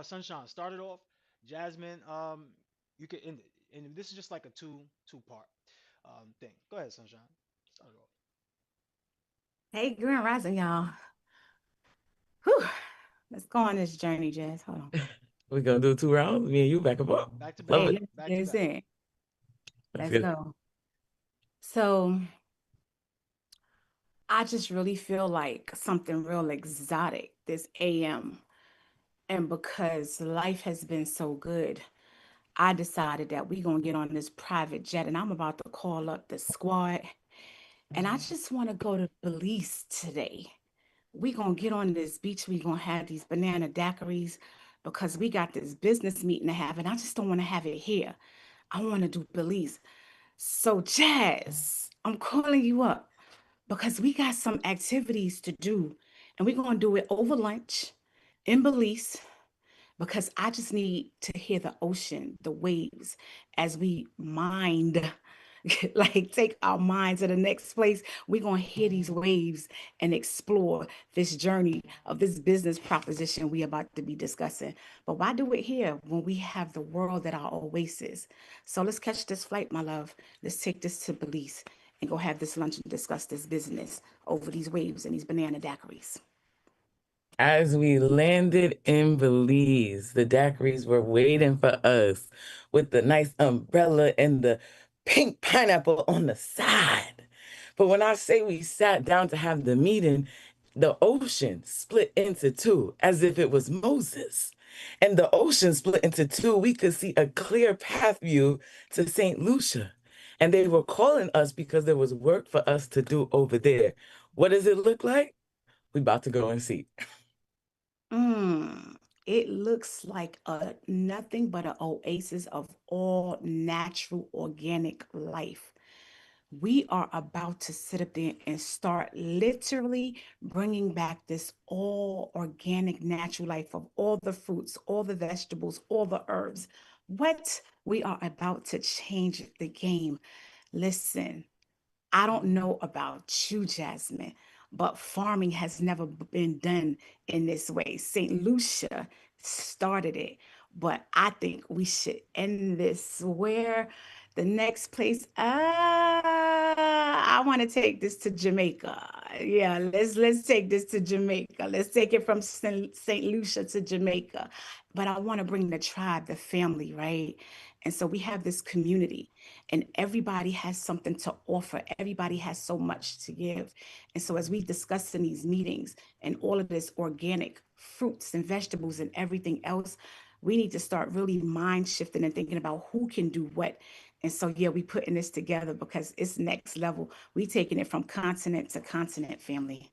Sunshine started off. Jasmine, you could end it, and this is just like a two part thing. Go ahead, Sunshine. Start it off. Hey, Grand Rising, y'all. Whew. Let's go on this journey, Jazz. Hold on. We're gonna do 2 rounds. Me and you back and forth. Back to Love back. Hey, it. let's Back get to this back. in. That's Let's good. go. So I just really feel like something real exotic this AM. And because life has been so good, I decided that we're going to get on this private jet and I'm about to call up the squad. And I just want to go to Belize today. We're going to get on this beach. We're going to have these banana daiquiris because we got this business meeting to have. And I just don't want to have it here. I want to do Belize. So, Jazz, I'm calling you up because we got some activities to do. And we're going to do it over lunch in Belize because I just need to hear the ocean, the waves as we mind, like take our minds to the next place. We're going to hear these waves and explore this journey of this business proposition we about to be discussing. But why do it here when we have the world at our oasis? So let's catch this flight, my love. Let's take this to Belize and go have this lunch and discuss this business over these waves and these banana daiquiris. As we landed in Belize, the daiquiris were waiting for us with the nice umbrella and the pink pineapple on the side. But when I say we sat down to have the meeting, the ocean split into two as if it was Moses. And the ocean split into two. We could see a clear path view to St. Lucia. And they were calling us because there was work for us to do over there. What does it look like? We about to go and see. It looks like nothing but an oasis of all natural organic life. We are about to sit up there and start literally bringing back this all organic natural life of all the fruits, all the vegetables, all the herbs. What we are about to change the game. Listen, I don't know about you, Jasmine, but farming has never been done in this way. St. Lucia started it, but I think we should end this where the next place. I want to take this to Jamaica. Yeah, let's take this to Jamaica. Let's take it from St. Lucia to Jamaica. But I want to bring the tribe, the family, right? And so we have this community and everybody has something to offer. Everybody has so much to give. And so as we discuss in these meetings and all of this organic fruits and vegetables and everything else, we need to start really mind shifting and thinking about who can do what. And so, yeah, we putting this together because it's next level. We taking it from continent to continent, family.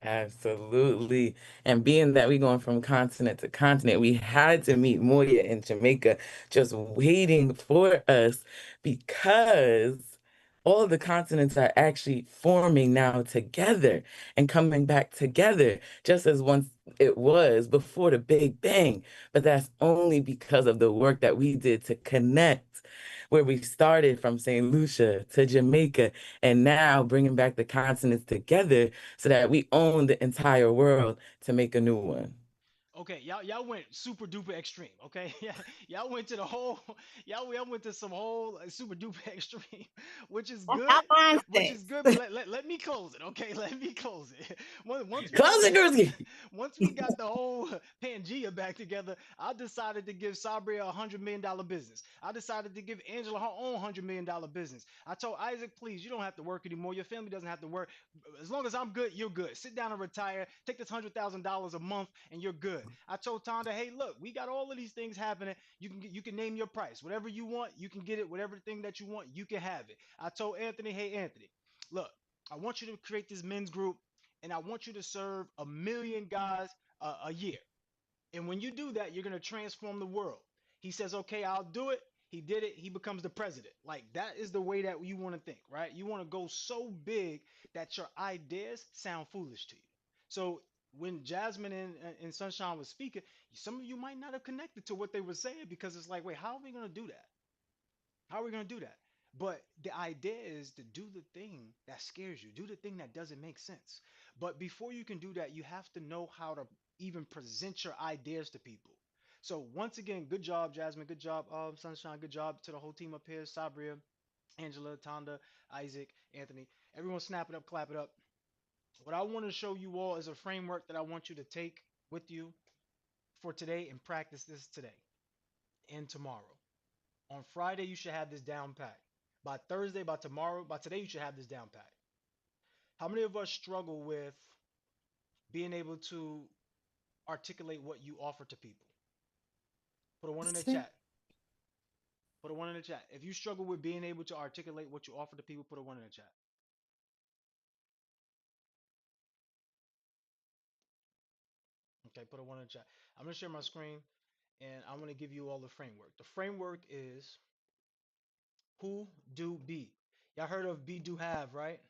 Absolutely. And being that we're going from continent to continent, we had to meet Moya in Jamaica, just waiting for us because all the continents are actually forming now together and coming back together, just as once it was before the Big Bang. But that's only because of the work that we did to connect, where we started from St. Lucia to Jamaica, and now bringing back the continents together so that we own the entire world to make a new one. Okay, y'all went super duper extreme. Okay, yeah, y'all went to the whole, y'all went to some whole super duper extreme, which is That's good, our which is mindset. good. But let me close it. Okay, let me close it. Once we got Close it, the Gursky. once we got the whole Pangea back together, I decided to give Sabria $100 million business. I decided to give Angela her own $100 million business. I told Isaac, please, you don't have to work anymore. Your family doesn't have to work. As long as I'm good, you're good. Sit down and retire. Take this $100,000 a month, and you're good. I told Tonda, hey, look, we got all of these things happening. You can name your price. Whatever you want, you can get it. Whatever thing that you want, you can have it. I told Anthony, hey, Anthony, look, I want you to create this men's group, and I want you to serve 1 million guys a year. And when you do that, you're going to transform the world. He says, okay, I'll do it. He did it. He becomes the president. Like, that is the way that you want to think, right? You want to go so big that your ideas sound foolish to you. So when Jasmine and Sunshine was speaking, some of you might not have connected to what they were saying because it's like, wait, how are we going to do that? How are we going to do that? But the idea is to do the thing that scares you, do the thing that doesn't make sense. But before you can do that, you have to know how to even present your ideas to people. So once again, good job, Jasmine. Good job, Sunshine. Good job to the whole team up here, Sabria, Angela, Tonda, Isaac, Anthony. Everyone snap it up, clap it up. What I want to show you all is a framework that I want you to take with you for today and practice this today and tomorrow. On Friday, you should have this down pat. By Thursday, by tomorrow, by today, you should have this down pat. How many of us struggle with being able to articulate what you offer to people? Put a one in the That's it. chat. Put a one in the chat. If you struggle with being able to articulate what you offer to people, put a one in the chat. Okay, put a one in the chat. I'm gonna share my screen and I'm gonna give you all the framework. The framework is who do be. Y'all heard of be do have, right?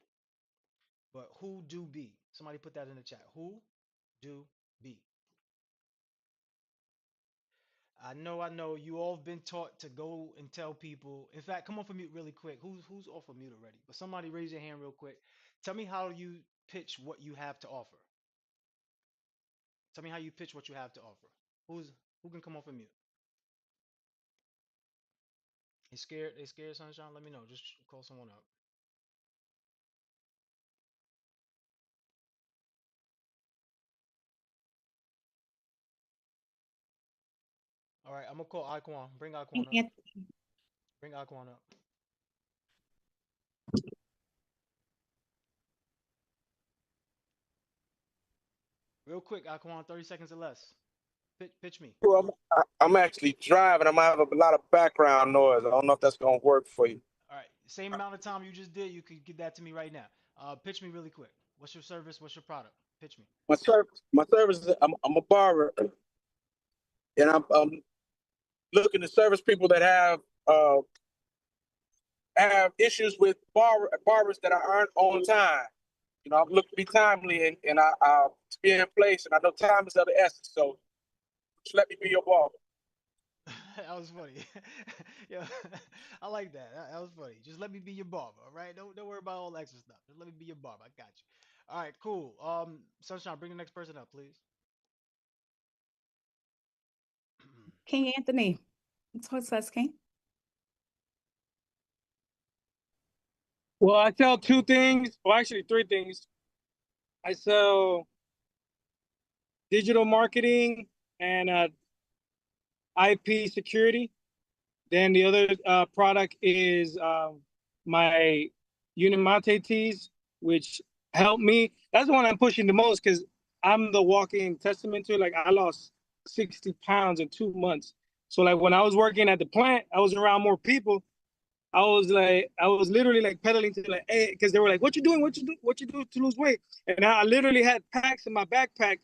But who do be? Somebody put that in the chat. Who do be? I know. You all have been taught to go and tell people. In fact, come off of mute really quick. Who's off of mute already? But somebody raise your hand real quick. Tell me how you pitch what you have to offer. Tell me how you pitch what you have to offer. Who can come off of mute? They scared? They scared, Sunshine? Let me know. Just call someone up. All right, I'm gonna call Aquan. Bring Aquan up. Bring Aquan up. Real quick, Aquan, 30 seconds or less. Pitch me. Well, I'm actually driving. I'm gonna have a lot of background noise. I don't know if that's gonna work for you. All right, same amount of time you just did, you could give that to me right now. Pitch me really quick. What's your service? What's your product? Pitch me. My service is I'm a barber, and I'm looking to service people that have issues with barbers that aren't on time. You know, I'm looking to be timely and I to be in place, and I know time is of the essence. So just let me be your barber. That was funny. Yeah, I like that. That was funny. Just let me be your barber, all right? Don't worry about all the extra stuff. Just let me be your barber. I got you. All right, cool. Sunshine, bring the next person up, please. King Anthony, talk to us, King. Well, I sell two things, well, actually three things. I sell digital marketing and IP security. Then the other product is my Unimate teas, which help me. That's the one I'm pushing the most because I'm the walking testament to it. Like I lost 60 pounds in 2 months. So like when I was working at the plant, I was around more people. I was literally like pedaling to like, hey, because they were like, what you doing? What you do to lose weight? And I literally had packs in my backpack.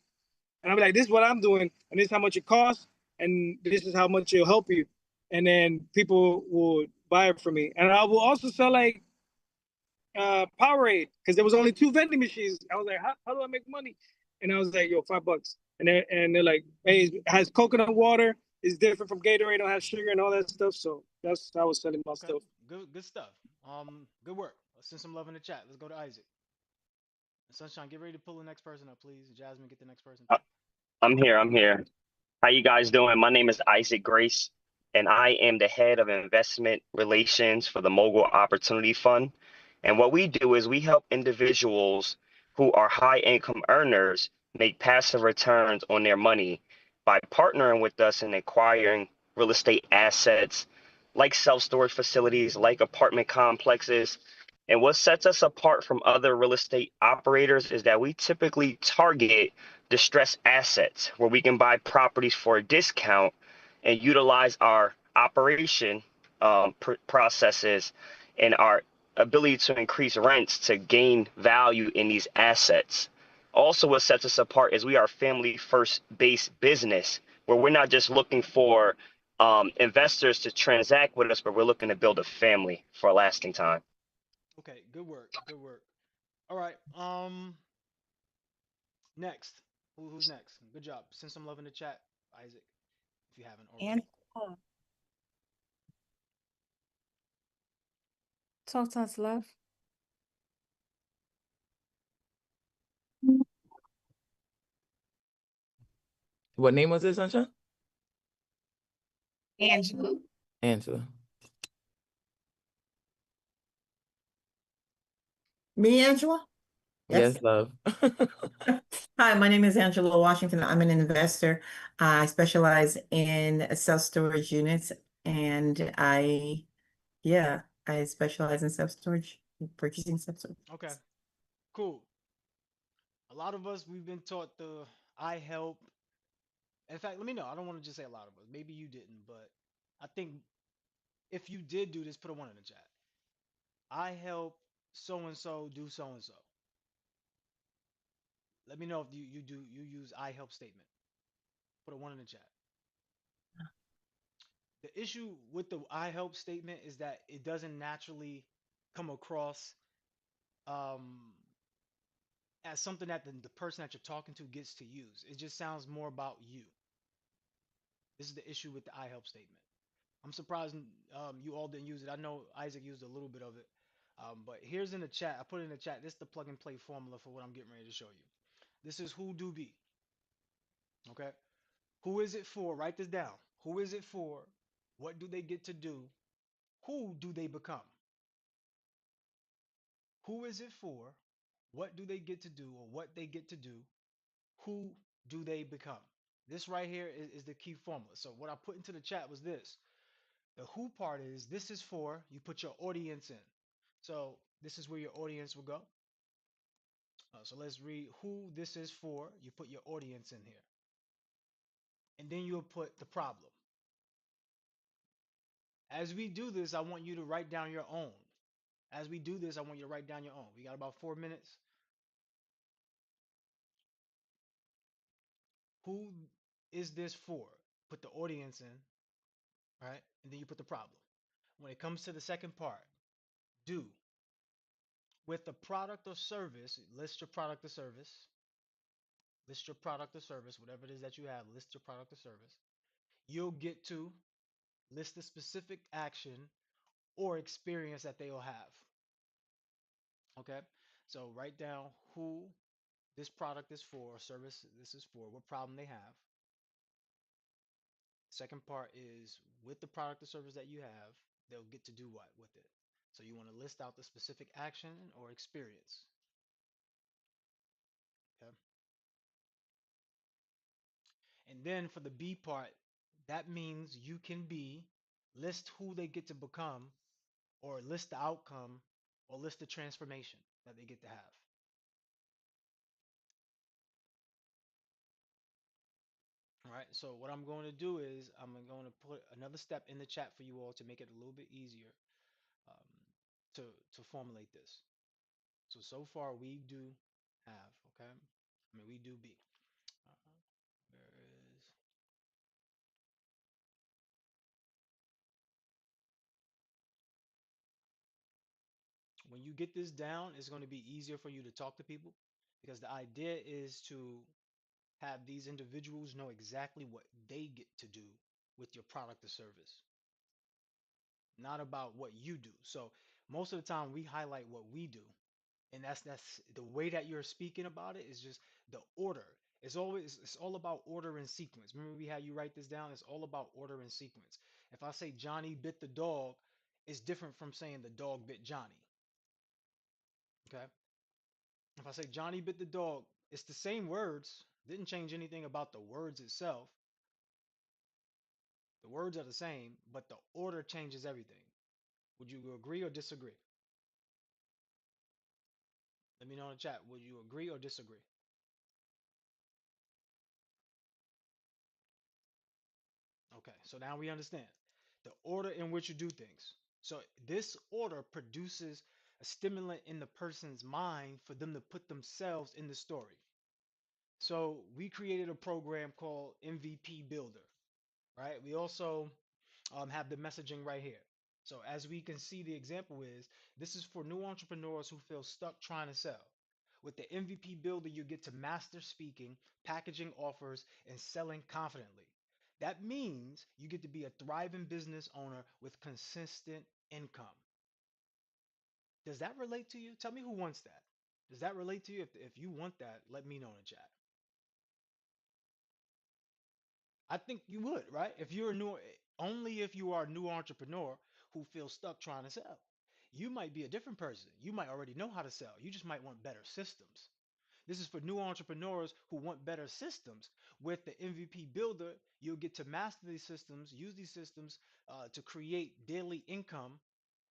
And I'm like, this is what I'm doing, and this is how much it costs, and this is how much it'll help you. And then people would buy it from me. And I will also sell like Powerade, because there was only 2 vending machines. I was like, how do I make money? And I was like, yo, $5. And they're like, hey, it has coconut water, it's different from Gatorade, don't have sugar and all that stuff. So that's how I was selling my Okay, stuff. good stuff. Good work. Let's send some love in the chat. Let's go to Isaac. Sunshine, get ready to pull the next person up, please. Jasmine, get the next person. I'm here. I'm here. How you guys doing? My name is Isaac Grace, and I am the head of investment relations for the Mogul Opportunity Fund. And what we do is we help individuals who are high income earners make passive returns on their money by partnering with us and acquiring real estate assets like self-storage facilities, like apartment complexes. And what sets us apart from other real estate operators is that we typically target distressed assets where we can buy properties for a discount and utilize our operation processes and our ability to increase rents to gain value in these assets. Also, what sets us apart is we are a family first based business where we're not just looking for investors to transact with us, but we're looking to build a family for a lasting time. Okay, good work. Good work. All right. Next. Who's next? Good job. Send some love in the chat, Isaac, if you haven't already. And talk to us, love. What name was it, Sunshine? Angela. Angela. Me, Angela? Yes, love. Hi, my name is Angela Washington. I'm an investor. I specialize in self-storage units, and I specialize in self-storage, purchasing self-storage. Okay, cool. A lot of us, we've been taught the I help. In fact, let me know. I don't want to just say a lot of us. Maybe you didn't, but I think If you did do this, put a 1 in the chat. I help so and so do so and so. Let me know if you use I help statement. Put a 1 in the chat. The issue with the I help statement is that it doesn't naturally come across um, as something that the person that you're talking to gets to use. It just sounds more about you. This is the issue with the I help statement. I'm surprised you all didn't use it. I know Isaac used a little bit of it. But here's in the chat. I put it in the chat. This is the plug and play formula for what I'm getting ready to show you. This is who do be. Okay. Who is it for? Write this down. Who is it for? What do they get to do? Who do they become? Who is it for? What do they get to do, or what they get to do? Who do they become? This right here is the key formula. So what I put into the chat was this. The who part is this is for, you put your audience in. So this is where your audience will go. So let's read who this is for. You put your audience in here. And then you'll put the problem. As we do this, I want you to write down your own. As we do this, I want you to write down your own. We got about 4 minutes. Who is this for? Put the audience in, right? And then you put the problem. When it comes to the second part, do. With the product or service, list your product or service. List your product or service, whatever it is that you have, list your product or service. You'll get to list the specific action or experience that they'll have. Okay, so write down who this product is for, service this is for, what problem they have. Second part is with the product or service that you have, they'll get to do what with it. So you want to list out the specific action or experience. Okay. And then for the B part, that means you can be list who they get to become, or list the outcome, or list the transformation that they get to have. All right, so what I'm going to do is I'm going to put another step in the chat for you all to make it a little bit easier um, to formulate this. So far we do have, okay? I mean, we do be. Where is, when you get this down, it's going to be easier for you to talk to people, because the idea is to have these individuals know exactly what they get to do with your product or service, not about what you do. So most of the time we highlight what we do, and that's the way that you're speaking about it is just the order. It's all about order and sequence. Remember we had you write this down. It's all about order and sequence. If I say Johnny bit the dog, it's different from saying the dog bit Johnny. Okay. If I say Johnny bit the dog, it's the same words. Didn't change anything about the words itself. The words are the same, but the order changes everything. Would you agree or disagree? Let me know in the chat. Would you agree or disagree? Okay, so now we understand the order in which you do things. So this order produces a stimulant in the person's mind for them to put themselves in the story. So we created a program called MVP Builder, right? We also have the messaging right here. So as we can see, the example is this is for new entrepreneurs who feel stuck trying to sell. With the MVP Builder, you get to master speaking, packaging offers, and selling confidently. That means you get to be a thriving business owner with consistent income. Does that relate to you? Tell me who wants that. Does that relate to you? If you want that, let me know in the chat. I think you would, right? If you're a new, only if you are a new entrepreneur who feels stuck trying to sell. You might be a different person. You might already know how to sell. You just might want better systems. This is for new entrepreneurs who want better systems. With the MVP Builder, you'll get to master these systems, use these systems to create daily income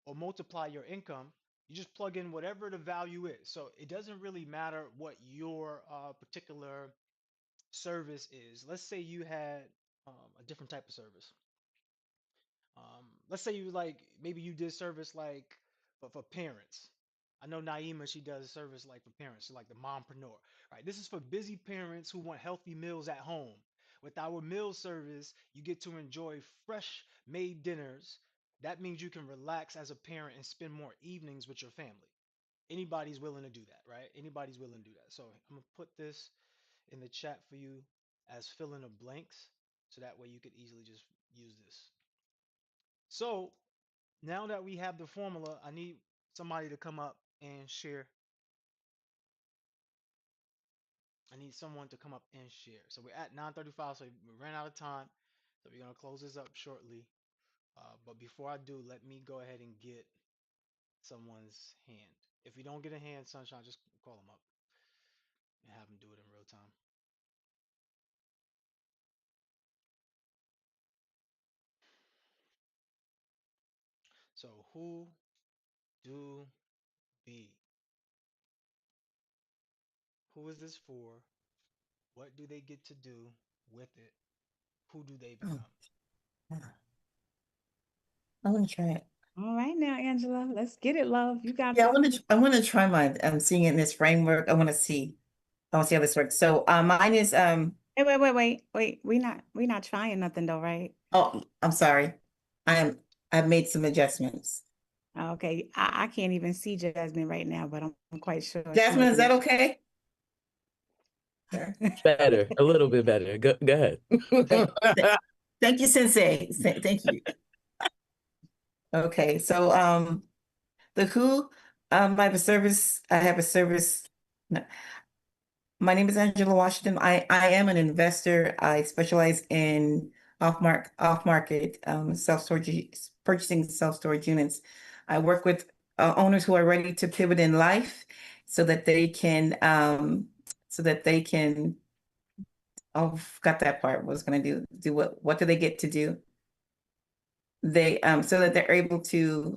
or multiply your income. You just plug in whatever the value is. So it doesn't really matter what your particular service is. Let's say you had a different type of service. let's say you like maybe you did service like for parents. I know Naima, she does service like for parents, so like the mompreneur, right? This is for busy parents who want healthy meals at home. With our meal service, you get to enjoy fresh made dinners. That means you can relax as a parent and spend more evenings with your family. Anybody's willing to do that, right? Anybody's willing to do that. So I'm gonna put this in the chat for you as fill in the blanks, so that way you could easily just use this. So now that we have the formula, I need somebody to come up and share. I need someone to come up and share. So we're at 9:35, so we ran out of time. So we're gonna close this up shortly. But before I do, let me go ahead and get someone's hand. If you don't get a hand, Sunshine, just call them up and have them do it in real time. So who do be? Who is this for? What do they get to do with it? Who do they Oh, become? yeah. I want to try it. All right now, Angela, let's get it, love. You got Yeah, this. I want to try mine. I'm seeing it in this framework. I want to see how this works. So mine is Wait. We not trying nothing though, right? oh, I'm sorry. I've made some adjustments. Okay. I can't even see Jasmine right now, but I'm quite sure she Jasmine, is looking that at okay? Better, a little bit better. Go ahead. Thank you, Sensei. Thank you. Okay, so the who I have a service. No, my name is Angela Washington. I am an investor. I specialize in off market self-storage purchasing self-storage units. I work with owners who are ready to pivot in life so that they can oh, got that part. Was gonna do what do they get to do? They so that they're able to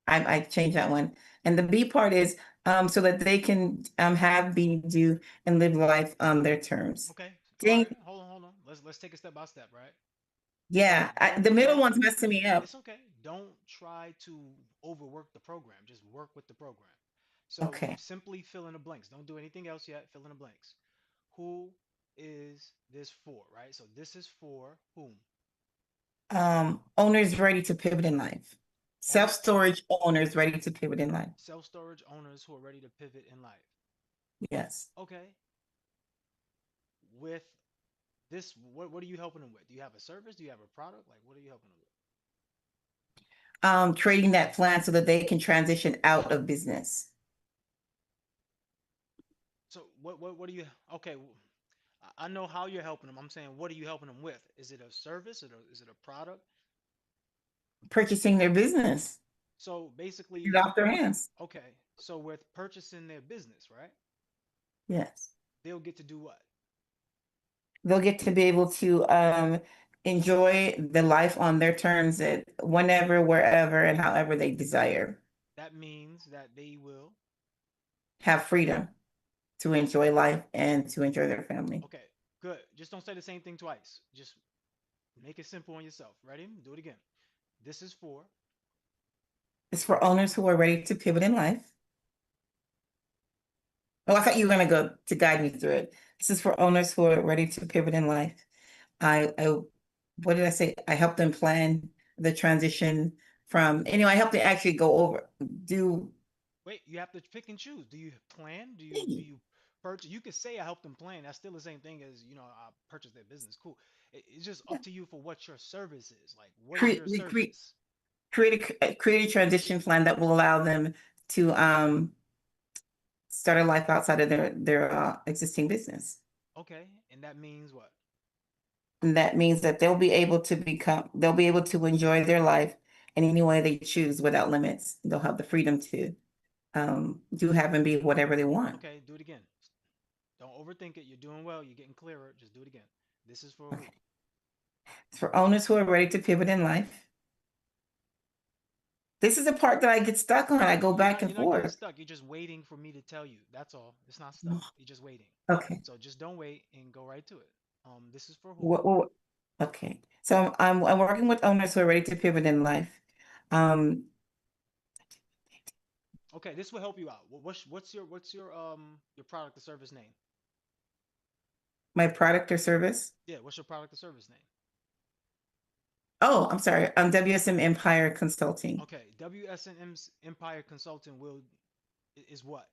I changed that one. And the B part is so that they can have, be, do, and live life on their terms. Okay. All Ding. right. Hold on. Let's take it step by step, right? Yeah, the middle one's messing me up. It's okay. Don't try to overwork the program. Just work with the program. So Okay. simply fill in the blanks. Don't do anything else yet. Fill in the blanks. Who is this for, right? So this is for whom? Owners ready to pivot in life. Self-storage owners ready to pivot in life. Self-storage owners who are ready to pivot in life. Yes. Okay. With this, what are you helping them with? Do you have a service? Do you have a product? Like, what are you helping them with? Creating that plan so that they can transition out of business. So what do you, okay, I know how you're helping them. I'm saying, what are you helping them with? Is it a service? Is it a product? Purchasing their business. So basically, Get off their hands. okay. So with purchasing their business, right? Yes. They'll get to do what? They'll get to be able to enjoy the life on their terms at whenever, wherever, and however they desire. That means that they will have freedom to enjoy life and to enjoy their family. Okay, good. Just don't say the same thing twice. Just make it simple on yourself. Ready? Do it again. This is for. It's for owners who are ready to pivot in life. Oh, I thought you were going to go to guide me through it. This is for owners who are ready to pivot in life. What did I say? I help them plan the transition from, I help them actually Wait, you have to pick and choose. Do you plan? Do you purchase? You could say I help them plan. That's still the same thing as, I purchase their business. Cool. It's just up to you for what your service is. Like, what is your service? Create a transition plan that will allow them to start a life outside of their existing business. Okay, and that means what? And that means that they'll be able to enjoy their life in any way they choose without limits. They'll have the freedom to do, have, and be whatever they want. Okay, do it again. Don't overthink it. You're doing well. You're getting clearer. Just do it again. This is for who? It's for owners who are ready to pivot in life. This is the part that I get stuck on. I go back and You're not forth. getting stuck. You're just waiting for me to tell you. That's all. It's not stuck. You're just waiting. Okay. So just don't wait and go right to it. This is for who? What? Okay. So I'm working with owners who are ready to pivot in life. Um, Okay, this will help you out. What's your product or service name? my product or service. Yeah, what's your product or service name? Oh, I'm sorry. WSM Empire Consulting. Okay, WSNM's Empire Consulting is what?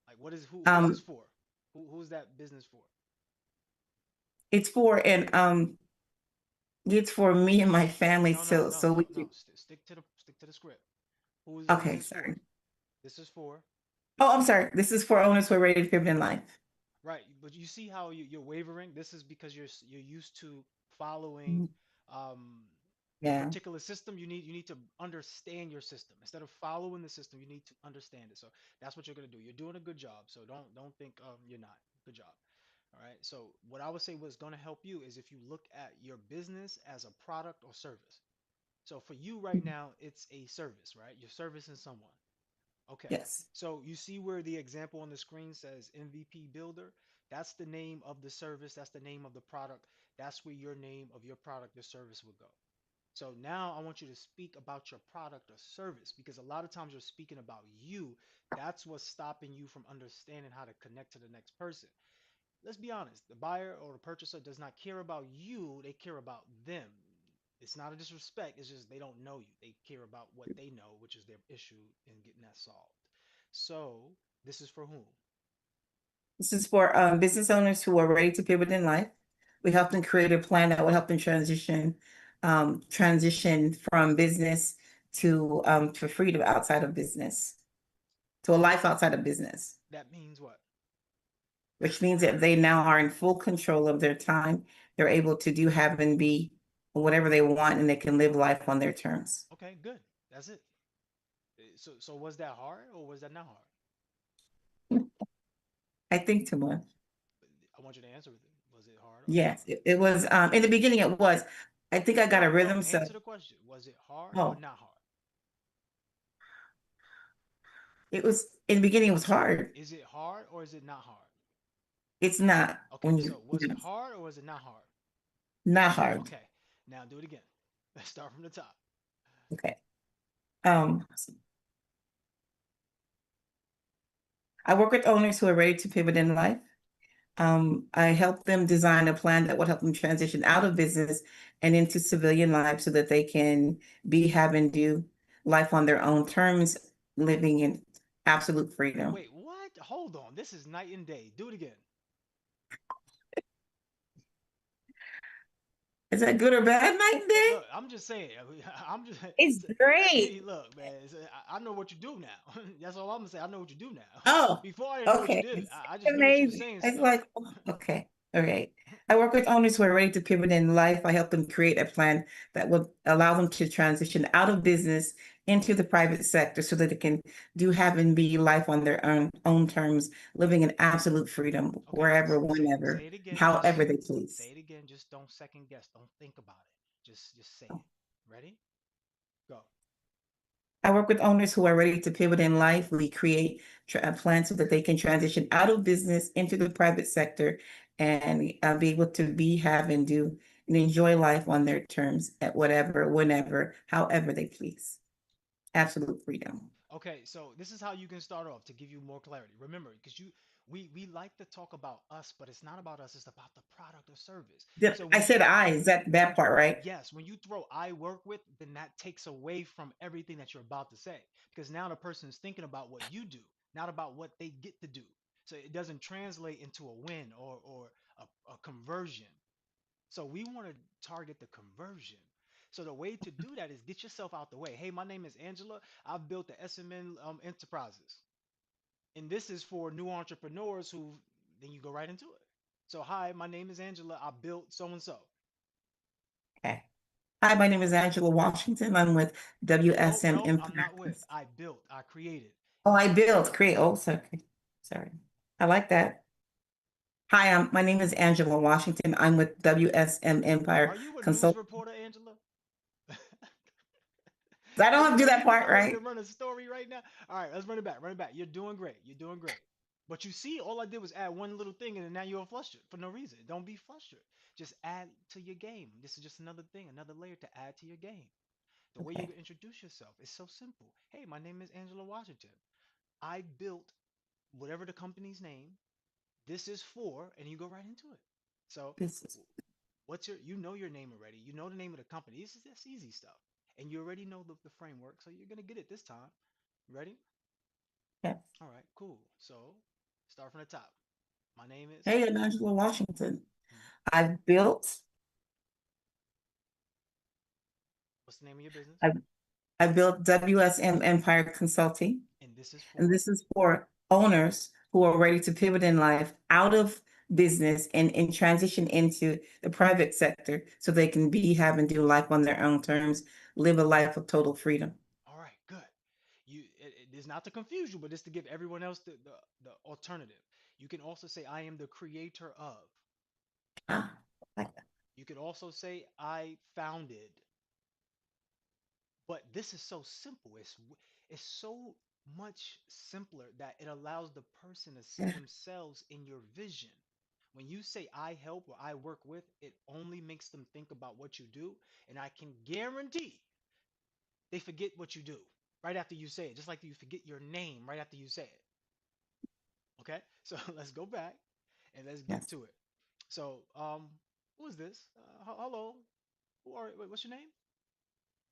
Like what is who is this Um, for? Who's that business for? it's for and it's for me and my family. No, no, no, So we no, can, no. Stick to the script. Who's okay, this for? sorry. This is for Oh, I'm sorry. This is for owners who are ready to pivot in life. right, but you see how you're wavering. This is because you're used to following Mhm. um a Yeah. particular system. You need to understand your system instead of following the system. You need to understand it. So that's what you're gonna do. You're doing a good job. So don't think you're not. Good job. All right. So what I would say was going to help you is if you look at your business as a product or service. So for you right Mhm. now, it's a service, right? You're servicing someone. Okay. Yes. So you see where the example on the screen says MVP Builder? That's the name of the service. That's the name of the product. That's where your name of your product or service would go. So now I want you to speak about your product or service because a lot of times you're speaking about you. That's what's stopping you from understanding how to connect to the next person. Let's be honest, the buyer or the purchaser does not care about you, they care about them. It's not a disrespect, it's just they don't know you. They care about what they know, which is their issue and getting that solved. So, this is for whom? This is for business owners who are ready to pivot in life. We help them create a plan that will help them transition from business to freedom outside of business, to a life outside of business, That means what? which means that they now are in full control of their time. They're able to do, have, and be whatever they want, and they can live life on their terms. Okay, good. That's it. So was that hard or was that not hard? I think too much. I want you to answer with it. Was it hard or not Yes, hard? it was. In the beginning, it was. I think I got a No, no, rhythm. So, answer the question. Was it hard or oh, not hard? it was in the beginning. It was hard. Is it hard or is it not hard? It's not Okay, when so was it you hard or was it not hard? not hard. Okay, now do it again. Let's start from the top. Okay. Um, I work with owners who are ready to pivot in life. I help them design a plan that would help them transition out of business and into civilian life so that they can be, have, and do life on their own terms, living in absolute freedom. Wait, what? Hold on. This is night and day. Do it again. Is that good or bad, night and day? Look, I'm just saying. I'm just. It's great. Look, man. I know what you do now. That's all I'm gonna say. I know what you do now. Oh, Before I didn't know what you okay. did. It's I just knew that you were amazing. saying It's stuff. like, oh, okay. All right. I work with owners who are ready to pivot in life. I help them create a plan that will allow them to transition out of business into the private sector so that they can do, have, and be life on their own terms, living in absolute freedom Okay, wherever, say whenever, it again. however they Say please. it again. Just don't second guess. Don't think about it. Just say it. Ready? Go. I work with owners who are ready to pivot in life. We create plans so that they can transition out of business into the private sector and be able to be, have, and do and enjoy life on their terms at whatever, whenever, however they please. Absolute freedom. Okay, so this is how you can start off to give you more clarity. Remember, because we like to talk about us, but it's not about us, it's about the product or service. So I when said I, is that part, right? yes, when you throw I work with, then that takes away from everything that you're about to say. Because now the person is thinking about what you do, not about what they get to do. So it doesn't translate into a win or a conversion. So we want to target the conversion. So the way to do that is get yourself out the way. Hey, my name is Angela. I've built the SMN Enterprises. And this is for new entrepreneurs who then you go right into it. So hi, my name is Angela. I built so and so. Okay. Hi, my name is Angela Washington. I'm with Nope, WSM nope, I'm Empire. not with. I built, I created. Oh, I built, create. Oh, sorry. I like that. Hi, my name is Angela Washington. I'm with WSM Empire Are you a news Consult. reporter, Angela? I don't Are have to you do that ready part, to right? run a story right now? All right, let's run it back. Run it back. You're doing great. You're doing great. But you see, all I did was add one little thing, and then now you're flustered for no reason. Don't be flustered. Just add to your game. This is just another thing, another layer to add to your game. The way you Okay. introduce yourself is so simple. Hey, my name is Angela Washington. I built whatever the company's name. This is for, and you go right into it. So, This is what's you know your name already. You know the name of the company. That's easy stuff. And you already know the framework, so you're gonna get it this time. Ready? yes. All right, cool. So, start from the top. My name is. Hey, I'm Angela Washington. Mhm. I've built, What's the name of your business? I built WSM Empire Consulting, And this is and for. this is for owners who are ready to pivot in life out of business and transition into the private sector so they can be, have, and do life on their own terms, live a life of total freedom. All right, good. It is not to confuse you, but it's to give everyone else the alternative. You can also say, I am the creator of. Ah, like that. You could also say, I founded. But this is so simple. It's so much simpler that it allows the person to see Yeah. themselves in your vision. When you say I help or I work with, it only makes them think about what you do. And I can guarantee they forget what you do right after you say it, just like you forget your name right after you say it. Okay? So let's go back and let's get Yes. to it. So, who is this? Hello. What's your name?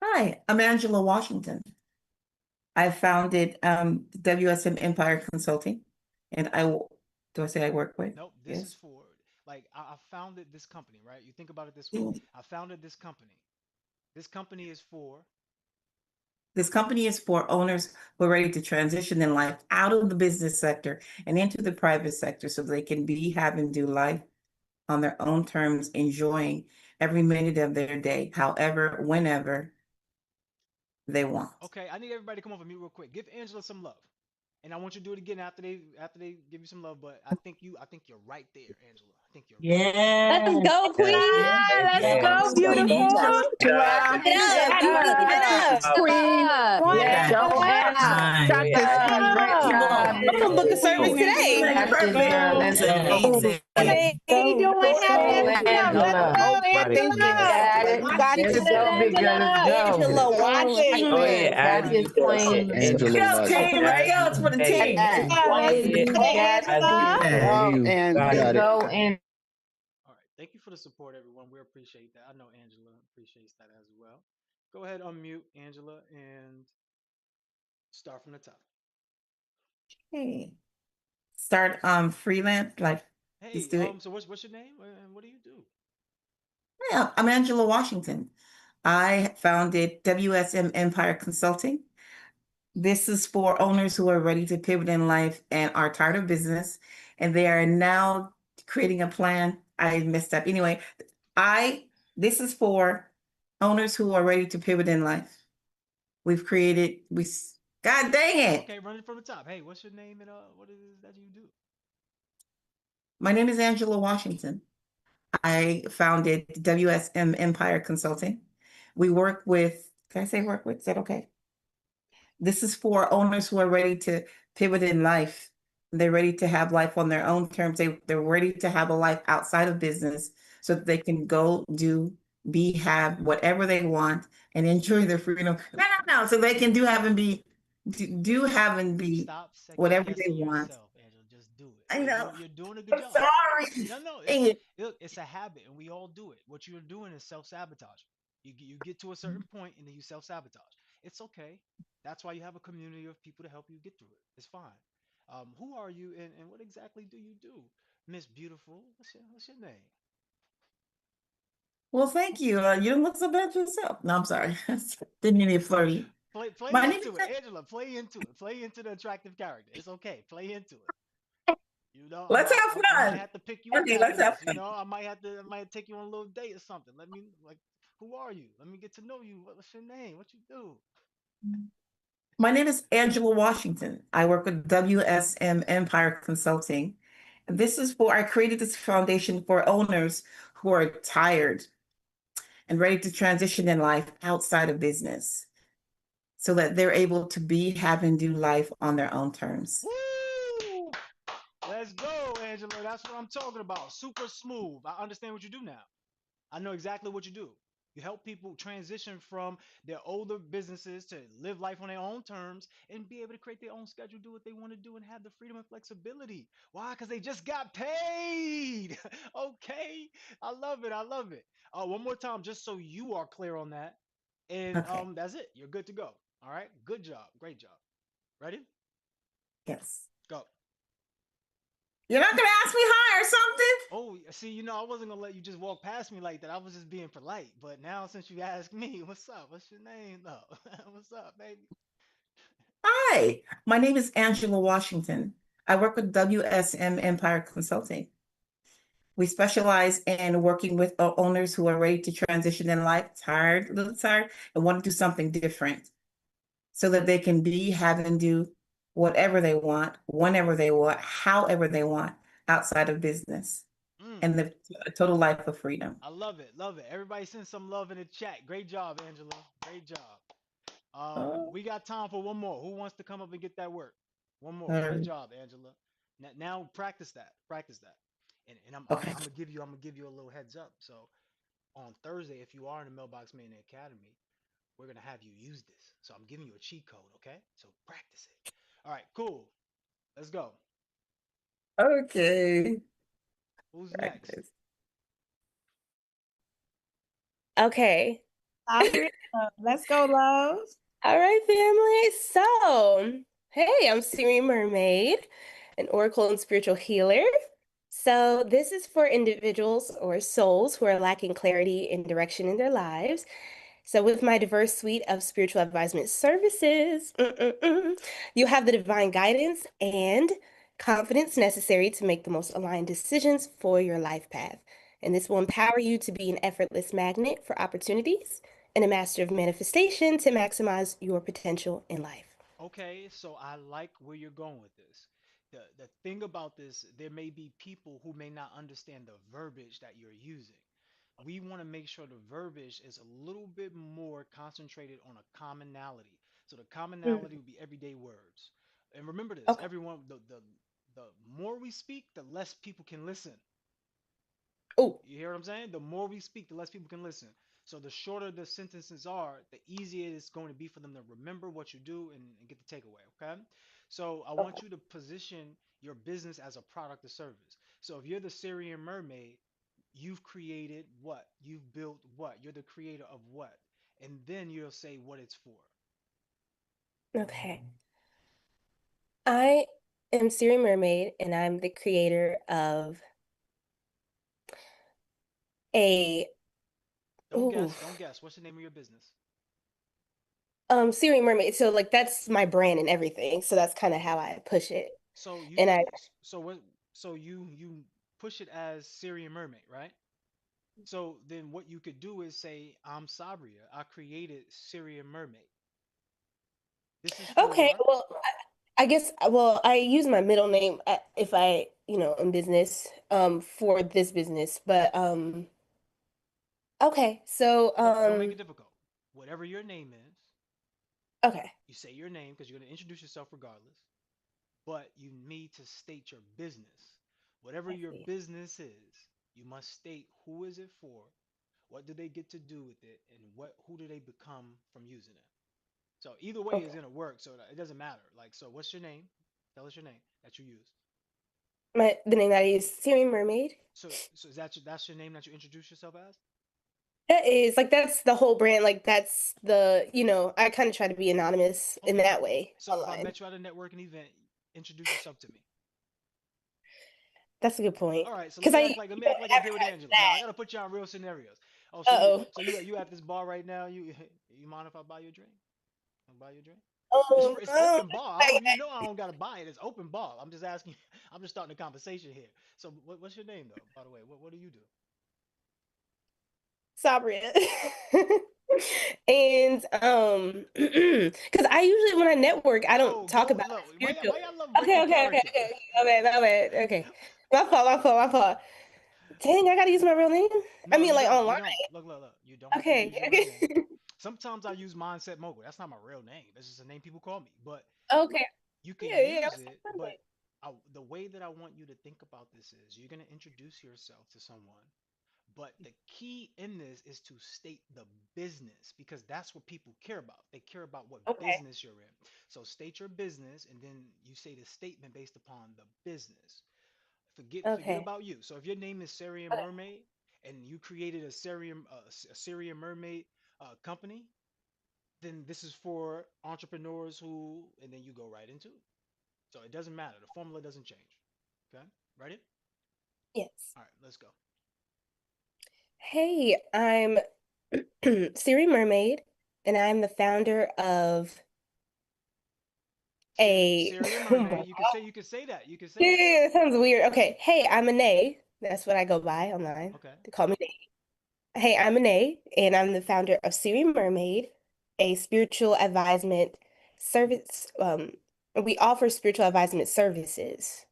Hi, I'm Angela Washington. I founded WSM Empire Consulting, and do I say I work with? Nope, this is Yes. for like I founded this company, right? You think about it this way. Mm. I founded this company. This company is for. This company is for owners who are ready to transition in life out of the business sector and into the private sector so they can be, have, and do life on their own terms, enjoying every minute of their day, however, whenever they want. Okay, I need everybody to come off of mute real quick. Give Angela some love. And I want you to do it again after they give you some love, but I think you're right there, Angela. I think you're right there. Let's Yes. go, Queen. Let's Yes. go, beautiful. Angela. Clap Keep it it up. Keep it up. up. Queen. Yes. Go, Angela. Got this Yes. great job. I'm gonna book a service Queen today. Angela. Got this, girl. That's amazing. Hey, Keep doing beautiful. that, Angela. Let's Angela. go, Thank you. Angela. Got it. You got Let's this. go, big girl. Let's go. Angela Oh yeah, Washington. as you say, and Let's go, team. Let's go. It's for the team. Let's Yeah, go, as you Angela. say. Go, Angela. Go and All right. Thank you for the support, everyone. We appreciate that. I know Angela appreciates that as well. Go ahead, unmute Angela and start from the top. Hey. Start freelance, like just Hey, do it. so what's your name and what do you do? Yeah, I'm Angela Washington. I founded WSM Empire Consulting. This is for owners who are ready to pivot in life and are tired of business, and they are now creating a plan. I messed up. Anyway, this is for owners who are ready to pivot in life. We've created, God dang it. Okay, run it from the top. Hey, what's your name and what is it that you do? My name is Angela Washington. I founded WSM Empire Consulting. We work with, can I say work with? Is that okay? This is for owners who are ready to pivot in life. They're ready to have life on their own terms. They're ready to have a life outside of business so that they can go do, be, have whatever they want and enjoy their freedom. No. So they can do, have, and be, do, have, and be Stop second whatever they guessing want. yourself, Angela. Just do it. I know. You're doing a good I'm job. sorry. No, Dang it. it's a habit, and we all do it. What you're doing is self-sabotage. You get to a certain point, and then you self-sabotage. It's okay. That's why you have a community of people to help you get through it. It's fine. Who are you, and what exactly do you do, Miss Beautiful? What's your name? Well, thank you. You don't look so bad yourself. No, I'm sorry. Didn't mean to be flirty. Play My name into is it, Angela. Play into it. Play into the attractive character. It's okay. Play into it. You know, Let's have I might fun. have to pick you up Okay, after let's have this. You fun. know, I might take you on a little date or something. Let me like, who are you? Let me get to know you. What's your name? What you do? My name is Angela Washington. I work with WSM Empire Consulting. I created this foundation for owners who are tired and ready to transition in life outside of business so that they're able to be, have, and do life on their own terms. Woo! Let's go, Angela. That's what I'm talking about. Super smooth. I understand what you do now. I know exactly what you do. You help people transition from their older businesses to live life on their own terms and be able to create their own schedule, do what they want to do, and have the freedom and flexibility. Why? Because they just got paid. Okay. I love it. I love it. One more time, just so you are clear on that. And Okay. that's it. You're good to go. All right. Good job. Great job. Ready? Yes. Go. You're not gonna ask me hi or something? Oh, see, I wasn't gonna let you just walk past me like that. I was just being polite. But now, since you asked me, what's up? What's your name, though? What's up, baby? Hi, my name is Angela Washington. I work with WSM Empire Consulting. We specialize in working with owners who are ready to transition in life, tired, a little tired, and want to do something different so that they can be, have, and do whatever they want, whenever they want, however they want outside of business Mm, and live a total life of freedom. I love it. Love it. Everybody send some love in the chat. Great job, Angela. Great job. Oh, We got time for one more. Who wants to come up and get that work? One more. Great um, job, Angela. Now practice that. Practice that. And okay. I'm gonna give you a little heads up. So on Thursday, if you are in the Mailbox Millionaire Academy, we're gonna have you use this. So I'm giving you a cheat code, okay? So practice it. All right, cool. Let's go. Okay. Who's next? Practice. Okay. Sabria, let's go, love. All right, family. So, hey, I'm Siri Mermaid, an oracle and spiritual healer. So, this is for individuals or souls who are lacking clarity and direction in their lives. So, with my diverse suite of spiritual advisement services, you have the divine guidance and confidence necessary to make the most aligned decisions for your life path. And this will empower you to be an effortless magnet for opportunities and a master of manifestation to maximize your potential in life. Okay, so I like where you're going with this. The thing about this, there may be people who may not understand the verbiage that you're using. We want to make sure the verbiage is a little bit more concentrated on a commonality. So the Mm, commonality would be everyday words. And remember this, okay. everyone, the more we speak, the less people can listen. Oh, You hear what I'm saying? The more we speak, the less people can listen. So the shorter the sentences are, the easier it's going to be for them to remember what you do and get the takeaway. Okay. So I okay. want you to position your business as a product or service. So if you're the Syrian mermaid, you've created what? You've built what? You're the creator of what? And then you'll say what it's for. Okay. I am Siri Mermaid, and I'm the creator of a Don't ooh, guess. Don't guess. What's the name of your business? Siri Mermaid. So like that's my brand and everything. So that's kind of how I push it. So you And I so what so you push it as Syrian mermaid, right? So then what you could do is say, I'm Sabria. I created Syrian Mermaid. This is okay, for, well, I guess well, I use my middle name if I, in business for this business, but okay. So don't make it difficult. Whatever your name is, okay. you say your name because you're going to introduce yourself regardless, but you need to state your business. Whatever I your see. business is, you must state who is it for, what do they get to do with it, and who do they become from using it. So either way is Okay. going to work, so it doesn't matter. Like, so what's your name? Tell us your name that you use. The name that I use, Siri Mermaid. So is that's your name that you introduce yourself as? That is like that's the whole brand. Like that's I kind of try to be anonymous in Okay. that way So if I online. met you at a networking event, introduce yourself to me. That's a good point. All right. So Because I let me act like I did with advertise Angela. Now I that. gotta put you on real scenarios. Oh, Uh-oh. you at this bar right now? You mind if I buy you a drink? I'll buy you a drink. It's Oh, open bar. I don't, you know I don't gotta buy it. It's open bar. I'm just asking. I'm just starting a conversation here. So what's your name though? By the way, what do you do? Sabria. And because I usually when I network, I don't Oh, talk go about look. spiritual. Why y'all love Okay, breaking okay, okay, character? okay. My bad. Okay. My fault, my fault. Dang, I gotta use my real name. I No, mean you like don't. You online. don't. Look. You don't have to use Okay, your real name. okay. Sometimes I use Mindset Mogul. That's not my real name. That's just a name people call me. But Okay. you can Yeah, use I'm it. sorry. But the way that I want you to think about this is you're going to introduce yourself to someone, but the key in this is to state the business because that's what people care about. They care about what Okay. business you're in. So state your business and then you say the statement based upon the business. Forget Okay. about you. So if your name is Syrian Mermaid and you created a Syrian Mermaid company, then this is for entrepreneurs who, and then you go right into it. So it doesn't matter. The formula doesn't change. Okay, ready? Yes. All right, let's go. Hey, I'm Siri Mermaid, and I'm the founder of a Syrian oh my Mermaid. You can say that. You can say that. yeah, that sounds weird. Okay. Hey, I'm Anae. That's what I go by online. Okay. They call me Nay. Hey, I'm Anae, and I'm the founder of Siri Mermaid, a spiritual advisement service. We offer spiritual advisement services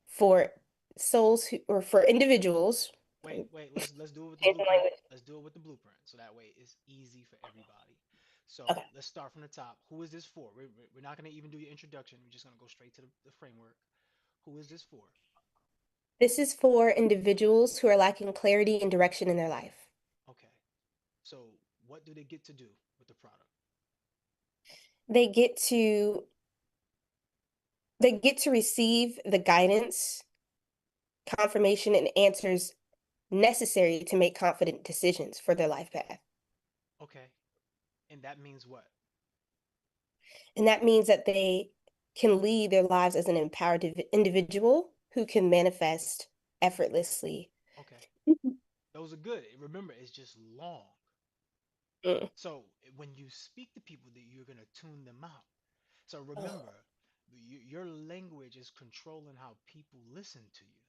for souls who, or for individuals. Wait. Let's do it with the Change the blueprint. language. Let's do it with the blueprint. So that way it's easy for everybody. So Okay. let's start from the top. Who is this for? We're not going to even do your introduction. We're just going to go straight to the framework. Who is this for? This is for individuals who are lacking clarity and direction in their life. Okay. So what do they get to do with the product? They get to receive the guidance, confirmation, and answers necessary to make confident decisions for their life path. Okay. And that means what? And that means that they can lead their lives as an empowered individual who can manifest effortlessly. Okay. Those are good. Remember, it's just long. Mm. So when you speak to people, that you're going to tune them out. So Oh, remember, your language is controlling how people listen to you.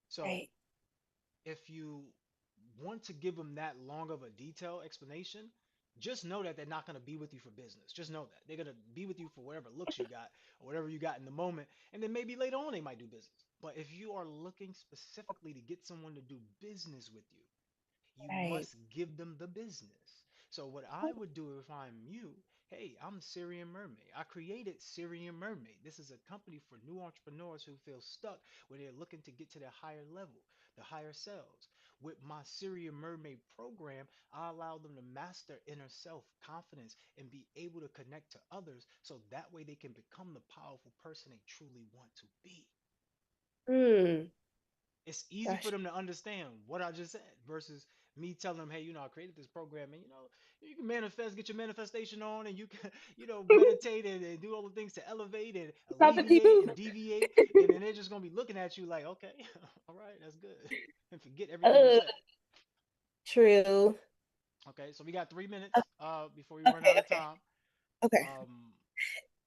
So right. if you want to give them that long of a detailed explanation, just know that they're not going to be with you for business. Just know that they're going to be with you for whatever looks you got or whatever you got in the moment. And then maybe later on they might do business. But if you are looking specifically to get someone to do business with you Right. must give them the business. So what I would do if I'm you, hey, I'm Syrian Mermaid. I created Syrian Mermaid. This is a company for new entrepreneurs who feel stuck when they're looking to get to their higher level, the higher selves. With my Syrian Mermaid program, I allow them to master inner self confidence and be able to connect to others so that way they can become the powerful person they truly want to be. Hmm. It's easy for Gosh. them to understand what I just said versus me telling them, hey, I created this program and you can manifest, get your manifestation on, and you can, meditate and do all the things to elevate and Stop the alleviate people. and deviate, and then they're just gonna be looking at you like, okay, all right, that's good, and forget everything you Uh, said. true. Okay, so we got 3 minutes Uh, before we run Okay, out of okay, time. okay, Um,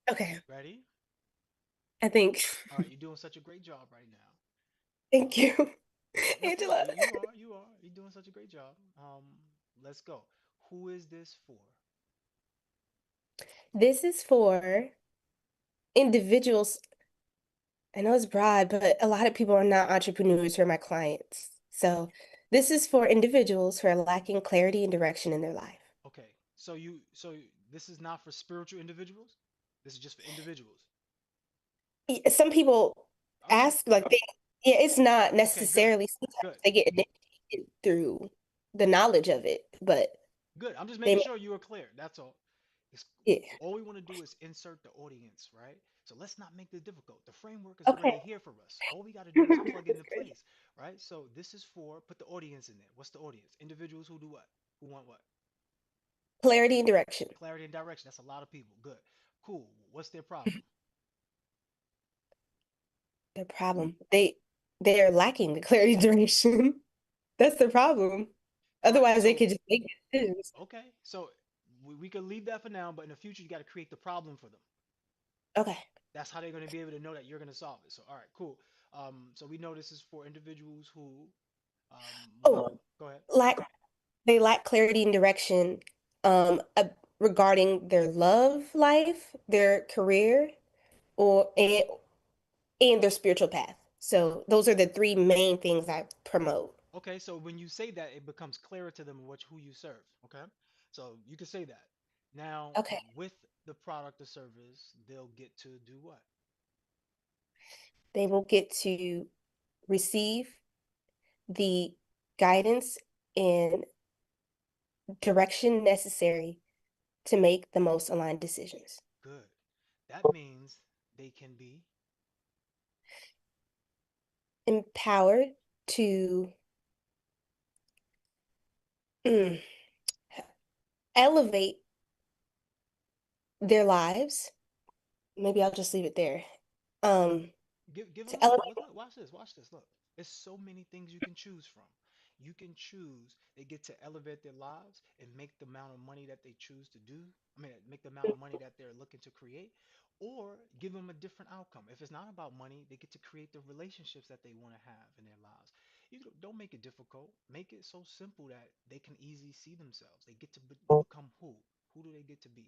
okay. ready? I think. All right, you're doing such a great job right now. Thank you, Okay, Angela. you're doing such a great job. Let's go. Who is this for? This is for individuals. I know it's broad, but a lot of people are not entrepreneurs who are my clients. So this is for individuals who are lacking clarity and direction in their life. Okay, so this is not for spiritual individuals. This is just for individuals. Some people Okay, ask, like, yeah, it's not okay, good, necessarily, sometimes good, they get initiated through the knowledge of it, but good. I'm just they, making sure you are clear. That's all. It's, yeah. all we want to do is insert the audience, right? So let's not make this difficult. The framework is already Okay. here for us. All we got to do is plug That's into crazy. place, right? So this is for put the audience in there. What's the audience? Individuals who do what? Who want what? Clarity and direction. Clarity and direction. That's a lot of people. Good. Cool. What's their problem? Their problem. They're lacking the clarity and direction. That's the problem. All right. Otherwise, they So could just make decisions. okay. So we can leave that for now, but in the future, you got to create the problem for them. Okay. That's how they're going to be able to know that you're going to solve it. So all right, cool. So we know this is for individuals who want. Oh, Go ahead. lack they lack clarity and direction regarding their love life, their career, or and their spiritual path. So those are the three main things I promote. Okay. So when you say that, it becomes clearer to them who you serve. Okay. So you can say that. Now Okay. with the product or service, they'll get to do what? They will get to receive the guidance and direction necessary to make the most aligned decisions. Good. That means they can be. Empowered to elevate their lives. Maybe I'll just leave it there. Give a To look. elevate. Look. Watch this. Watch this. Look. There's so many things you can choose from. You can choose they get to elevate their lives and make the amount of money that they choose to do. I mean, make the amount of money that they're looking to create, or give them a different outcome. If it's not about money, they get to create the relationships that they want to have in their lives. Don't make it difficult. Make it so simple that they can easily see themselves. They get to become who? Who do they get to be?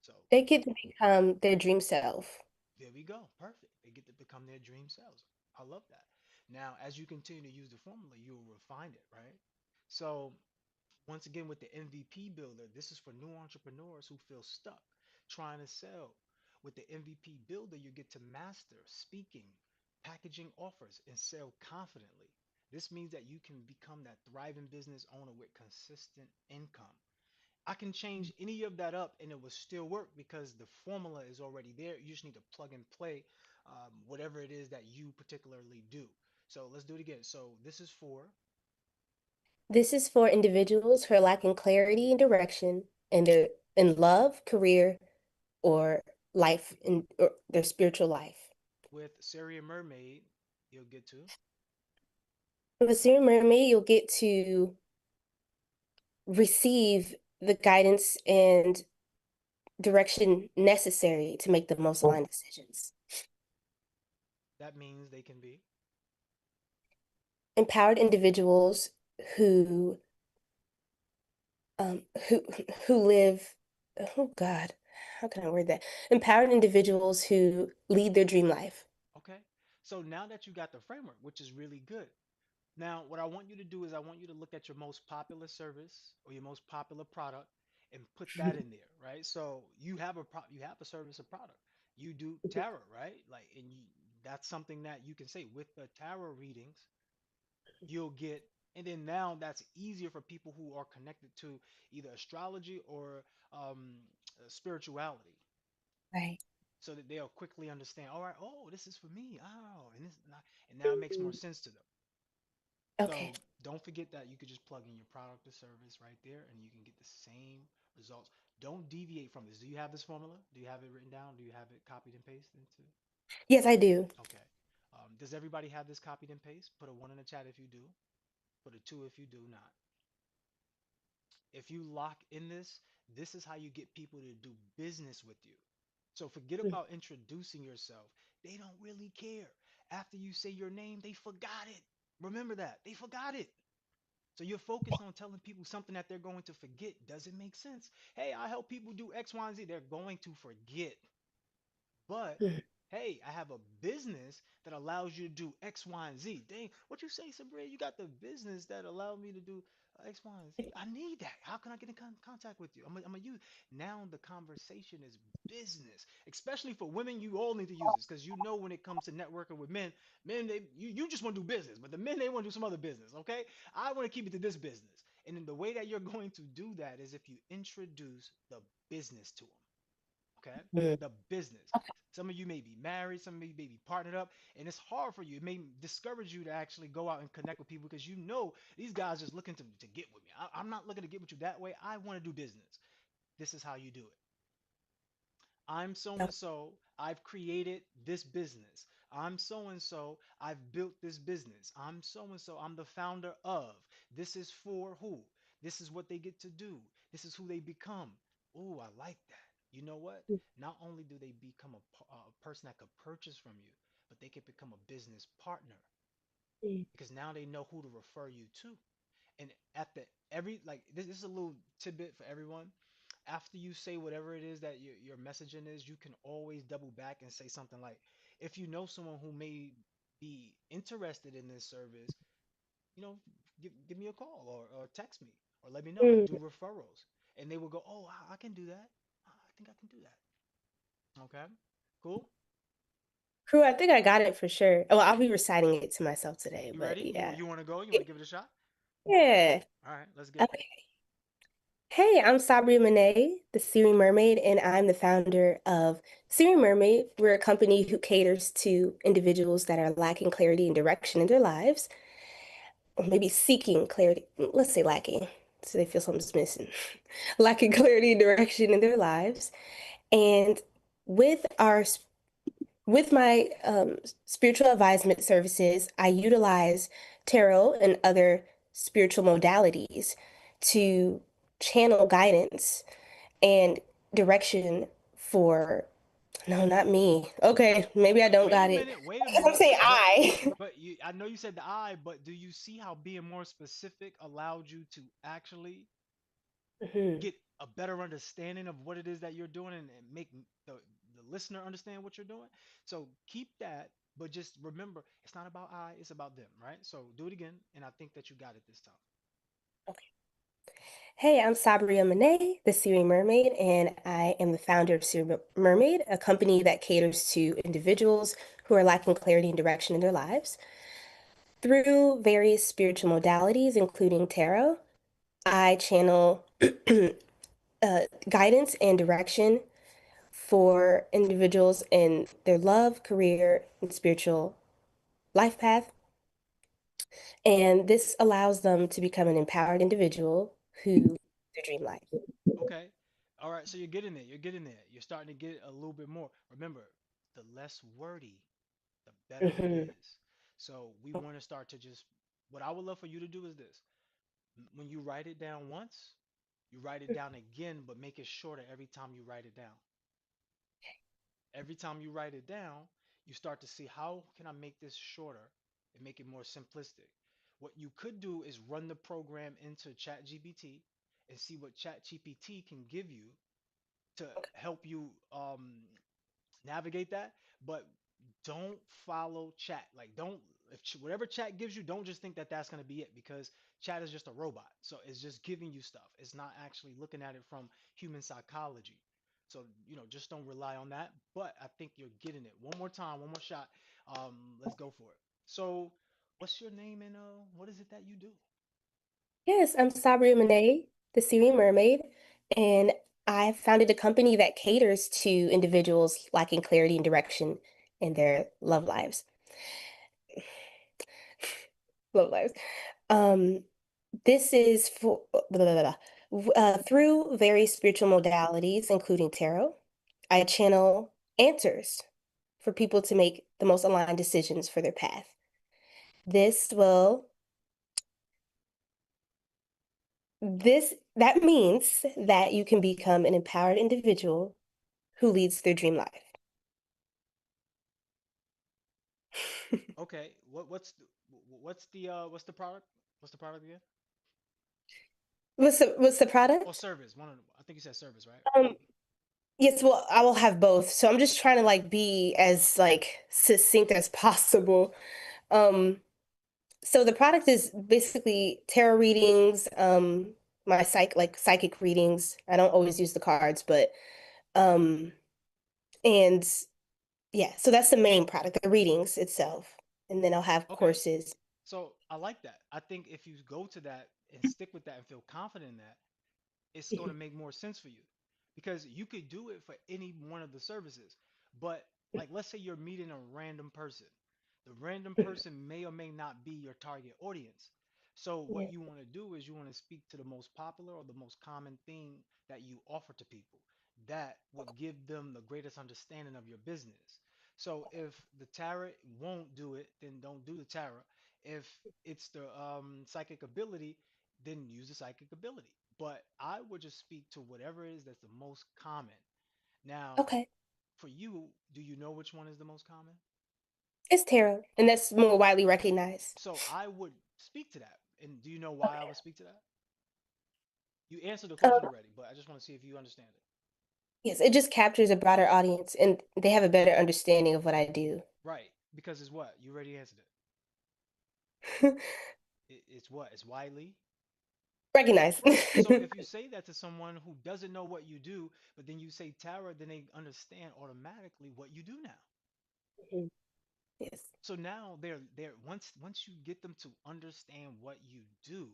So They get to become their dream self. there we go. Perfect. They get to become their dream selves. I love that. Now, as you continue to use the formula, you will refine it, right? So, once again, with the MVP builder, this is for new entrepreneurs who feel stuck trying to sell. With the MVP builder, you get to master speaking, packaging offers, and sell confidently. This means that you can become that thriving business owner with consistent income. I can change any of that up and it will still work because the formula is already there. You just need to plug and play whatever it is that you particularly do. So let's do it again. So this is for. This is for individuals who are lacking clarity and direction in love, career, or life or their spiritual life. With Syrian Mermaid, you'll get to. With a Serum Mermaid, you'll get to receive the guidance and direction necessary to make the most aligned decisions. That means they can be. Empowered individuals who um who who live, oh God, how can I word that? Empowered individuals who lead their dream life. Okay. So now that you got the framework, which is really good. Now, what I want you to do is I want you to look at your most popular service or your most popular product and put that in there, right? So you have a service or product. You do tarot, right? Like, that's something that you can say with the tarot readings, you'll get, and then now that's easier for people who are connected to either astrology or spirituality, Right. so that they'll quickly understand. All right, oh, this is for me. Oh, and this, and now it makes more sense to them. Okay. So don't forget that you could just plug in your product or service right there and you can get the same results. Don't deviate from this. Do you have this formula? Do you have it written down? Do you have it copied and pasted into? Yes, I do. Okay. Does everybody have this copied and paste? Put a one in the chat if you do. Put a two if you do not. If you lock in this, this is how you get people to do business with you. So forget about introducing yourself. They don't really care. After you say your name, they forgot it. Remember that. They forgot it. So you're focused on telling people something that they're going to forget. Does it make sense? Hey, I help people do X, Y, and Z. They're going to forget. But hey, I have a business that allows you to do X, Y, and Z. Dang, what you say, Sabrina? You got the business that allowed me to do X, Y, and Z. I need that. How can I get in contact with you? I'm a use. Now the conversation is business, especially for women. You all need to use this because you know when it comes to networking with men, you just want to do business, but the men they want to do some other business. Okay, I want to keep it to this business, and then the way that you're going to do that is if you introduce the business to them. Okay, the business. Some of you may be married, some of you may be partnered up, and it's hard for you. It may discourage you to actually go out and connect with people because you know these guys just looking to get with me. I'm not looking to get with you that way. I want to do business. This is how you do it. I'm so and so. I've created this business. I'm so and so. I've built this business. I'm so and so. I'm the founder of. This is for who? This is what they get to do. This is who they become. Oh, I like that. You know what? Not only do they become a person that could purchase from you, but they can become a business partner because now they know who to refer you to. And at the every like this is a little tidbit for everyone. After you say whatever it is that your messaging is, you can always double back and say something like, if you know someone who may be interested in this service, you know, give me a call or text me or let me know. I do referrals. And they will go, oh, I can do that. I think I can do that. Okay, cool. Crew, I think I got it for sure. Well, I'll be reciting it to myself today, You but ready? yeah. You want to go? You want to give it a shot? Yeah. All right, let's get it. Okay. Hey, I'm Sabria Monet, the Siri Mermaid, and I'm the founder of Siri Mermaid. We're a company who caters to individuals that are lacking clarity and direction in their lives, or maybe seeking clarity. Let's say lacking, so they feel something's missing. Lacking clarity and direction in their lives. And with our with my spiritual advisement services, I utilize tarot and other spiritual modalities to channel guidance and direction for, no, not me. Okay, maybe I don't Wait a got it. minute. Wait a I'm minute. saying But I. but I know you said the I, but do you see how being more specific allowed you to actually Mhm. get a better understanding of what it is that you're doing and make the listener understand what you're doing? So keep that, but just remember, it's not about I, it's about them, right? So do it again, and I think that you got it this time. Okay. Hey, I'm Sabria Monet, the Siri Mermaid, and I am the founder of Siri Mermaid, a company that caters to individuals who are lacking clarity and direction in their lives. Through various spiritual modalities, including tarot, I channel guidance and direction for individuals in their love, career, and spiritual life path. And this allows them to become an empowered individual who their dream life. Okay. All right. So you're getting there. You're getting there. You're starting to get a little bit more. Remember, the less wordy, the better it Mhm. is. So we want to start to just, what I would love for you to do is this. When you write it down once, you write it down again, but make it shorter every time you write it down. Every time you write it down, you start to see how can I make this shorter and make it more simplistic. What you could do is run the program into ChatGPT and see what ChatGPT can give you to help you navigate that, but don't follow chat. Like, don't, if whatever chat gives you, don't just think that that's going to be it, because chat is just a robot. So it's just giving you stuff. It's not actually looking at it from human psychology. So, just don't rely on that. But I think you're getting it. One more time, one more shot. Let's go for it. So, what's your name and what is it that you do? Yes, I'm Sabria Monet, the Siri Mermaid, and I founded a company that caters to individuals lacking clarity and direction in their love lives. Love lives. Um, this is for through various spiritual modalities, including tarot. I channel answers for people to make the most aligned decisions for their path. This will that means that you can become an empowered individual who leads their dream life. Okay. What's the product? What's the product again? What's the Or product? service. I think you said service, right? Yes, well, I will have both. So I'm just trying to be as succinct as possible. Um, so the product is basically tarot readings, my psychic readings. I don't always use the cards, but um, and yeah, so that's the main product, the readings itself. And then I'll have Okay. courses. So I like that. I think if you go to that and stick with that and feel confident in that, it's going to make more sense for you, because you could do it for any one of the services. But like, let's say you're meeting a random person. The random person may or may not be your target audience. So Yeah. what you want to do is you want to speak to the most popular or the most common thing that you offer to people. That would give them the greatest understanding of your business. So if the tarot won't do it, then don't do the tarot. If it's the psychic ability, then use the psychic ability. But I would just speak to whatever it is that's the most common. Now, Okay. for you, do you know which one is the most common? It's tarot, and that's more widely recognized. So I would speak to that. And do you know why I Okay. would speak to that? You answered the Um, question already, but I just want to see if you understand it. yes, it just captures a broader audience, and they have a better understanding of what I do. Right. Because it's what? You already answered it. It's what? It's widely. Recognize. Right. So if you say that to someone who doesn't know what you do, but then you say tarot, then they understand automatically what you do now. So now they're once you get them to understand what you do,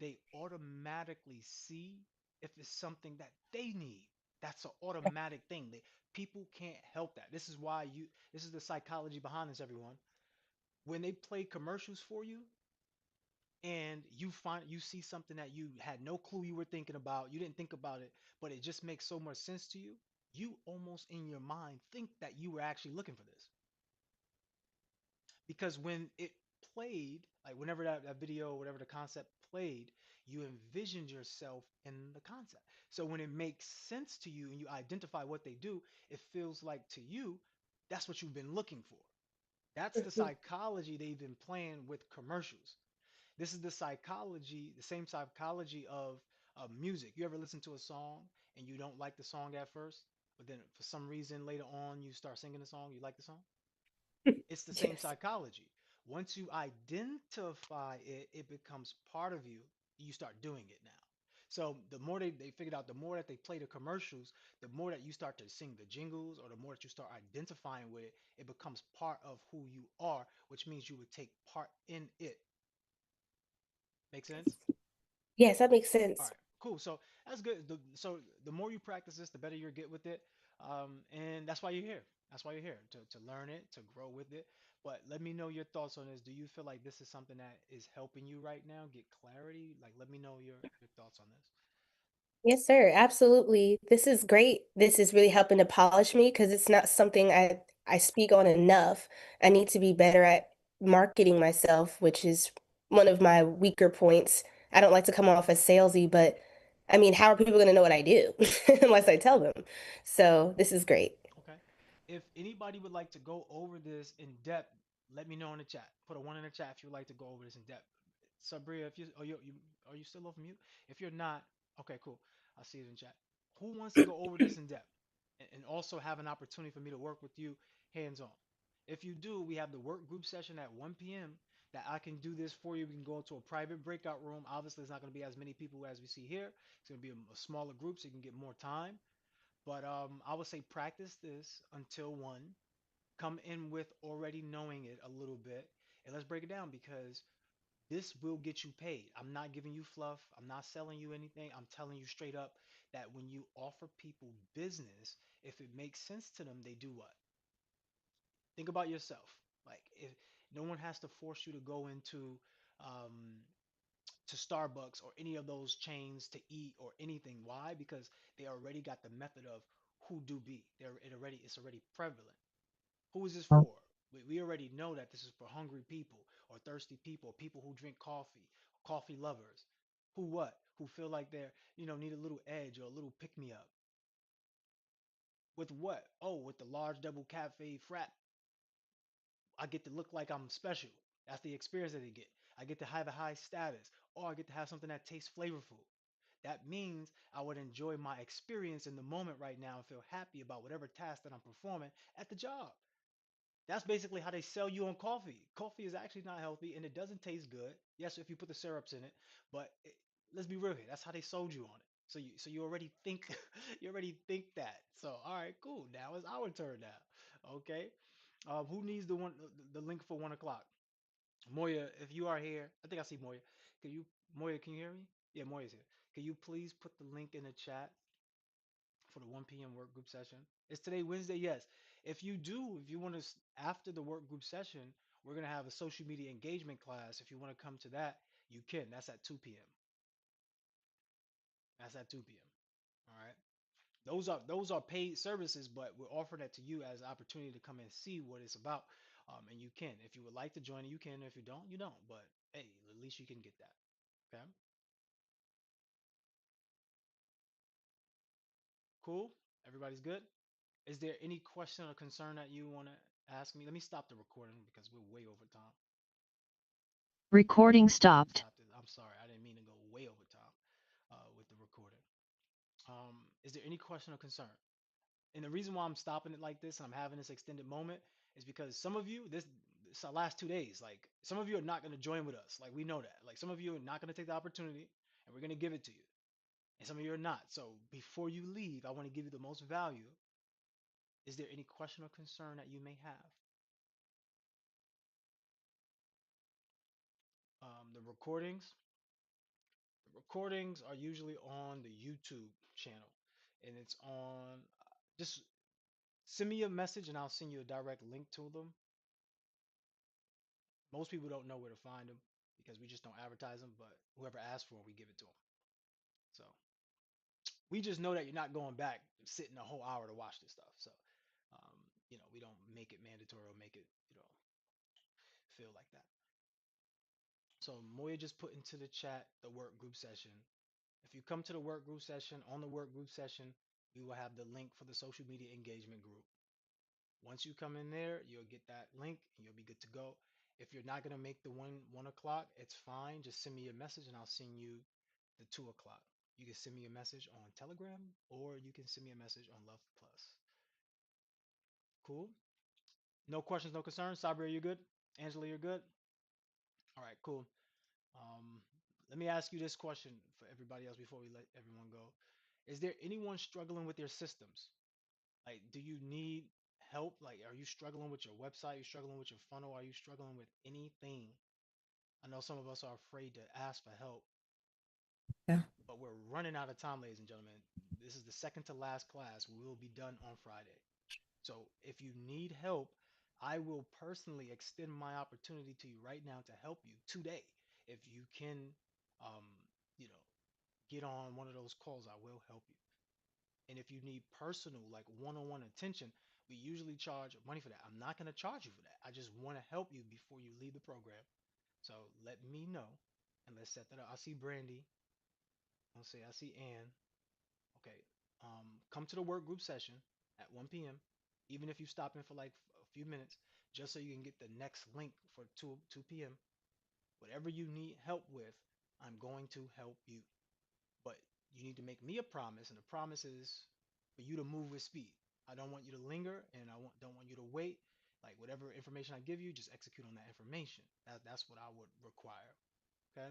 they automatically see if it's something that they need. That's an automatic thing. People can't help that. This is the psychology behind this, everyone. When they play commercials for you and you see something that you had no clue you were thinking about, you didn't think about it, but it just makes so much sense to you, you almost in your mind think that you were actually looking for this. Because when it played, like whenever that video, whatever the concept played, you envisioned yourself in the concept. So when it makes sense to you and you identify what they do, it feels like to you that's what you've been looking for. That's the Mhm. psychology they've been playing with commercials. This is the psychology, the same psychology of music. You ever listen to a song and you don't like the song at first, but then for some reason later on you start singing the song, you like the song? It's the same Yes. psychology. Once you identify it, it becomes part of you. You start doing it now. So the more they figured out, the more that they play the commercials, the more that you start to sing the jingles, or the more that you start identifying with it, it becomes part of who you are, which means you would take part in it. Make sense? Yes, that makes All sense. right, cool. So that's good. So the more you practice this, the better you get with it. And that's why you're here. That's why you're here to learn it, to grow with it. But let me know your thoughts on this. Do you feel like this is something that is helping you right now get clarity? Like, let me know your thoughts on this. Yes, sir. Absolutely. This is great. This is really helping to polish me because it's not something I speak on enough. I need to be better at marketing myself, which is one of my weaker points. I don't like to come off as salesy, but I mean, how are people going to know what I do unless I tell them? So this is great. Okay. If anybody would like to go over this in depth, let me know in the chat. Put a one in the chat if you'd like to go over this in depth. Sabria, if you are you still off mute? If you're not, okay, cool. I'll see it in chat. Who wants to go over this in depth and also have an opportunity for me to work with you hands on? If you do, we have the work group session at 1 p.m. that I can do this for you. We can go into a private breakout room. Obviously, it's not going to be as many people as we see here. It's going to be a smaller group so you can get more time. But I would say practice this until one. Come in with already knowing it a little bit, and let's break it down because this will get you paid. I'm not giving you fluff. I'm not selling you anything. I'm telling you straight up that when you offer people business, if it makes sense to them, they do what? Think about yourself. Like if no one has to force you to go into um, to Starbucks or any of those chains to eat or anything. Why? Because they already got the method of who do be. It's already prevalent. Who is this for? We already know that this is for hungry people or thirsty people, people who drink coffee, coffee lovers. Who what? Who feel like they're, need a little edge or a little pick me up. With what? Oh, with the large double cafe frap, I get to look like I'm special. That's the experience that they get. I get to have a high status, or I get to have something that tastes flavorful. That means I would enjoy my experience in the moment right now and feel happy about whatever task that I'm performing at the job. That's basically how they sell you on coffee. Coffee is actually not healthy and it doesn't taste good. Yes, if you put the syrups in it, but let's be real here. That's how they sold you on it. So you already think you already think that. So all right, cool. Now it's our turn now. Okay. Who needs the link for 1 o'clock? Moya, if you are here, I think I see Moya. Moya, can you hear me? Yeah, Moya's here. Can you please put the link in the chat for the 1 p.m. work group session? Is today Wednesday? Yes. If you want to, after the work group session, we're going to have a social media engagement class. If you want to come to that, you can. That's at 2 p.m. That's at 2 p.m. All right. Those are paid services, but we're offering that to you as an opportunity to come and see what it's about. And you can. If you would like to join, you can. If you don't, you don't. But hey, at least you can get that. Okay. Cool. Everybody's good. Is there any question or concern that you want to ask me? Let me stop the recording because we're way over time. Recording stopped. Stopped it. I'm sorry. I didn't mean to go way over time with the recording. Is there any question or concern? And the reason why I'm stopping it like this and I'm having this extended moment is because some of you, this our last 2 days, like some of you are not going to join with us. Like we know that. Like some of you are not going to take the opportunity and we're going to give it to you. And some of you are not. So before you leave, I want to give you the most value. Is there any question or concern that you may have? The recordings. The recordings are usually on the YouTube channel, and it's on. Just send me a message, and I'll send you a direct link to them. Most people don't know where to find them because we just don't advertise them. But whoever asks for them, we give it to them. So we just know that you're not going back sitting a whole hour to watch this stuff. So we don't make it mandatory or make it feel like that. So Moya just put into the chat the work group session. If you come to the work group session, on the work group session, we will have the link for the social media engagement group. Once you come in there, you'll get that link and you'll be good to go. If you're not going to make the 1 o'clock, it's fine. Just send me a message and I'll send you the 2 o'clock. You can send me a message on Telegram or you can send me a message on Love Plus. Cool. No questions, no concerns. Sabri, you good? Angela, you're good? All right, cool. Let me ask you this question for everybody else before we let everyone go. Is there anyone struggling with your systems? Like, do you need help? Like, are you struggling with your website? Are you struggling with your funnel? Are you struggling with anything? I know some of us are afraid to ask for help. Yeah. But we're running out of time, ladies and gentlemen. This is the second to last class. We will be done on Friday. So if you need help, I will personally extend my opportunity to you right now to help you today. If you can, get on one of those calls, I will help you. And if you need personal, like one-on-one attention, we usually charge money for that. I'm not going to charge you for that. I just want to help you before you leave the program. So let me know and let's set that up. I see Brandy. I see Ann. Okay. Come to the work group session at 1 p.m. Even if you stop in for like a few minutes, just so you can get the next link for 2 p.m. Whatever you need help with, I'm going to help you. But you need to make me a promise, and the promise is for you to move with speed. I don't want you to linger, and don't want you to wait. Like whatever information I give you, just execute on that information. That's what I would require. Okay.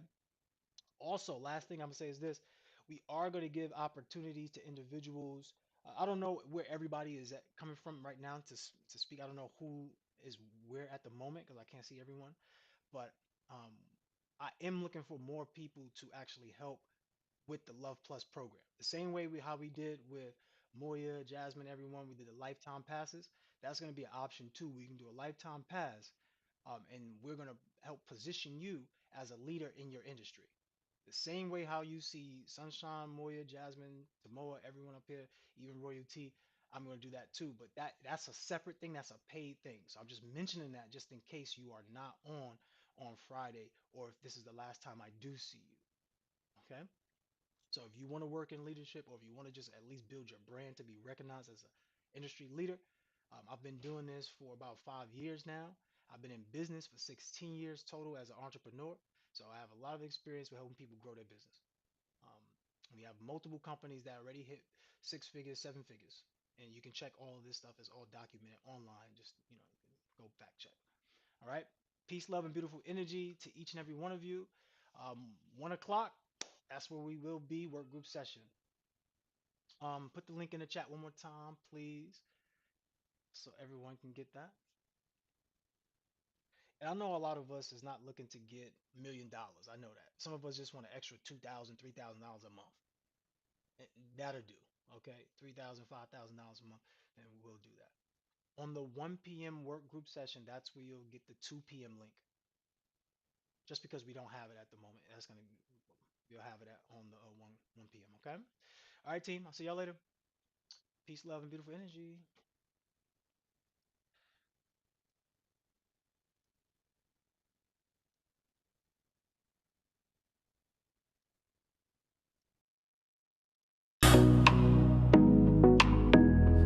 Also, last thing I'm gonna say is this: we are going to give opportunities to individuals. I don't know where everybody is coming from right now to speak. I don't know who is where at the moment because I can't see everyone. But I am looking for more people to actually help with the Love Plus program. The same way how we did with Moya, Jasmine, everyone, we did the lifetime passes. That's going to be an option too. We can do a lifetime pass, and we're going to help position you as a leader in your industry. The same way how you see Sunshine, Moya, Jasmine, Tamoa, everyone up here, even Royalty, I'm going to do that too. But that's a separate thing. That's a paid thing. So I'm just mentioning that just in case you are not on Friday, or if this is the last time I do see you. Okay. So if you want to work in leadership, or if you want to just at least build your brand to be recognized as an industry leader, I've been doing this for about 5 years now. I've been in business for 16 years total as an entrepreneur. So I have a lot of experience with helping people grow their business. We have multiple companies that already hit 6 figures, 7 figures. And you can check all of this stuff. It's all documented online. Just, go fact check. All right. Peace, love, and beautiful energy to each and every one of you. 1 o'clock. That's where we will be, work group session. Put the link in the chat one more time, please, so everyone can get that. And I know a lot of us is not looking to get $1 million. I know that. Some of us just want an extra $2,000, $3,000 a month. That'll do, okay? $3,000, $5,000 a month, and we'll do that. On the 1 p.m. work group session, that's where you'll get the 2 p.m. link. Just because we don't have it at the moment, you'll have it on the 1 p.m. Okay. All right, team. I'll see y'all later. Peace, love, and beautiful energy.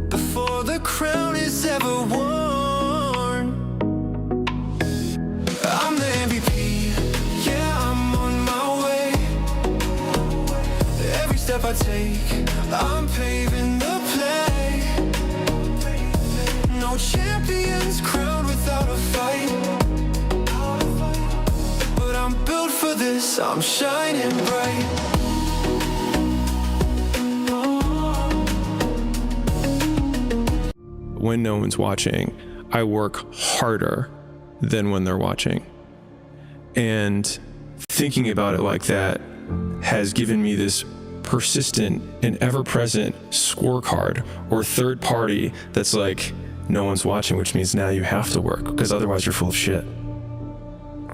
Before the crown is ever worn, I'm the MVP. Yeah, I'm on my way. Every step I take, I'm paving the play. No champions crowned without a fight. But I'm built for this, I'm shining bright. When no one's watching, I work harder than when they're watching. And thinking about it like that has given me this persistent and ever-present scorecard or third party that's like, no one's watching, which means now you have to work because otherwise you're full of shit.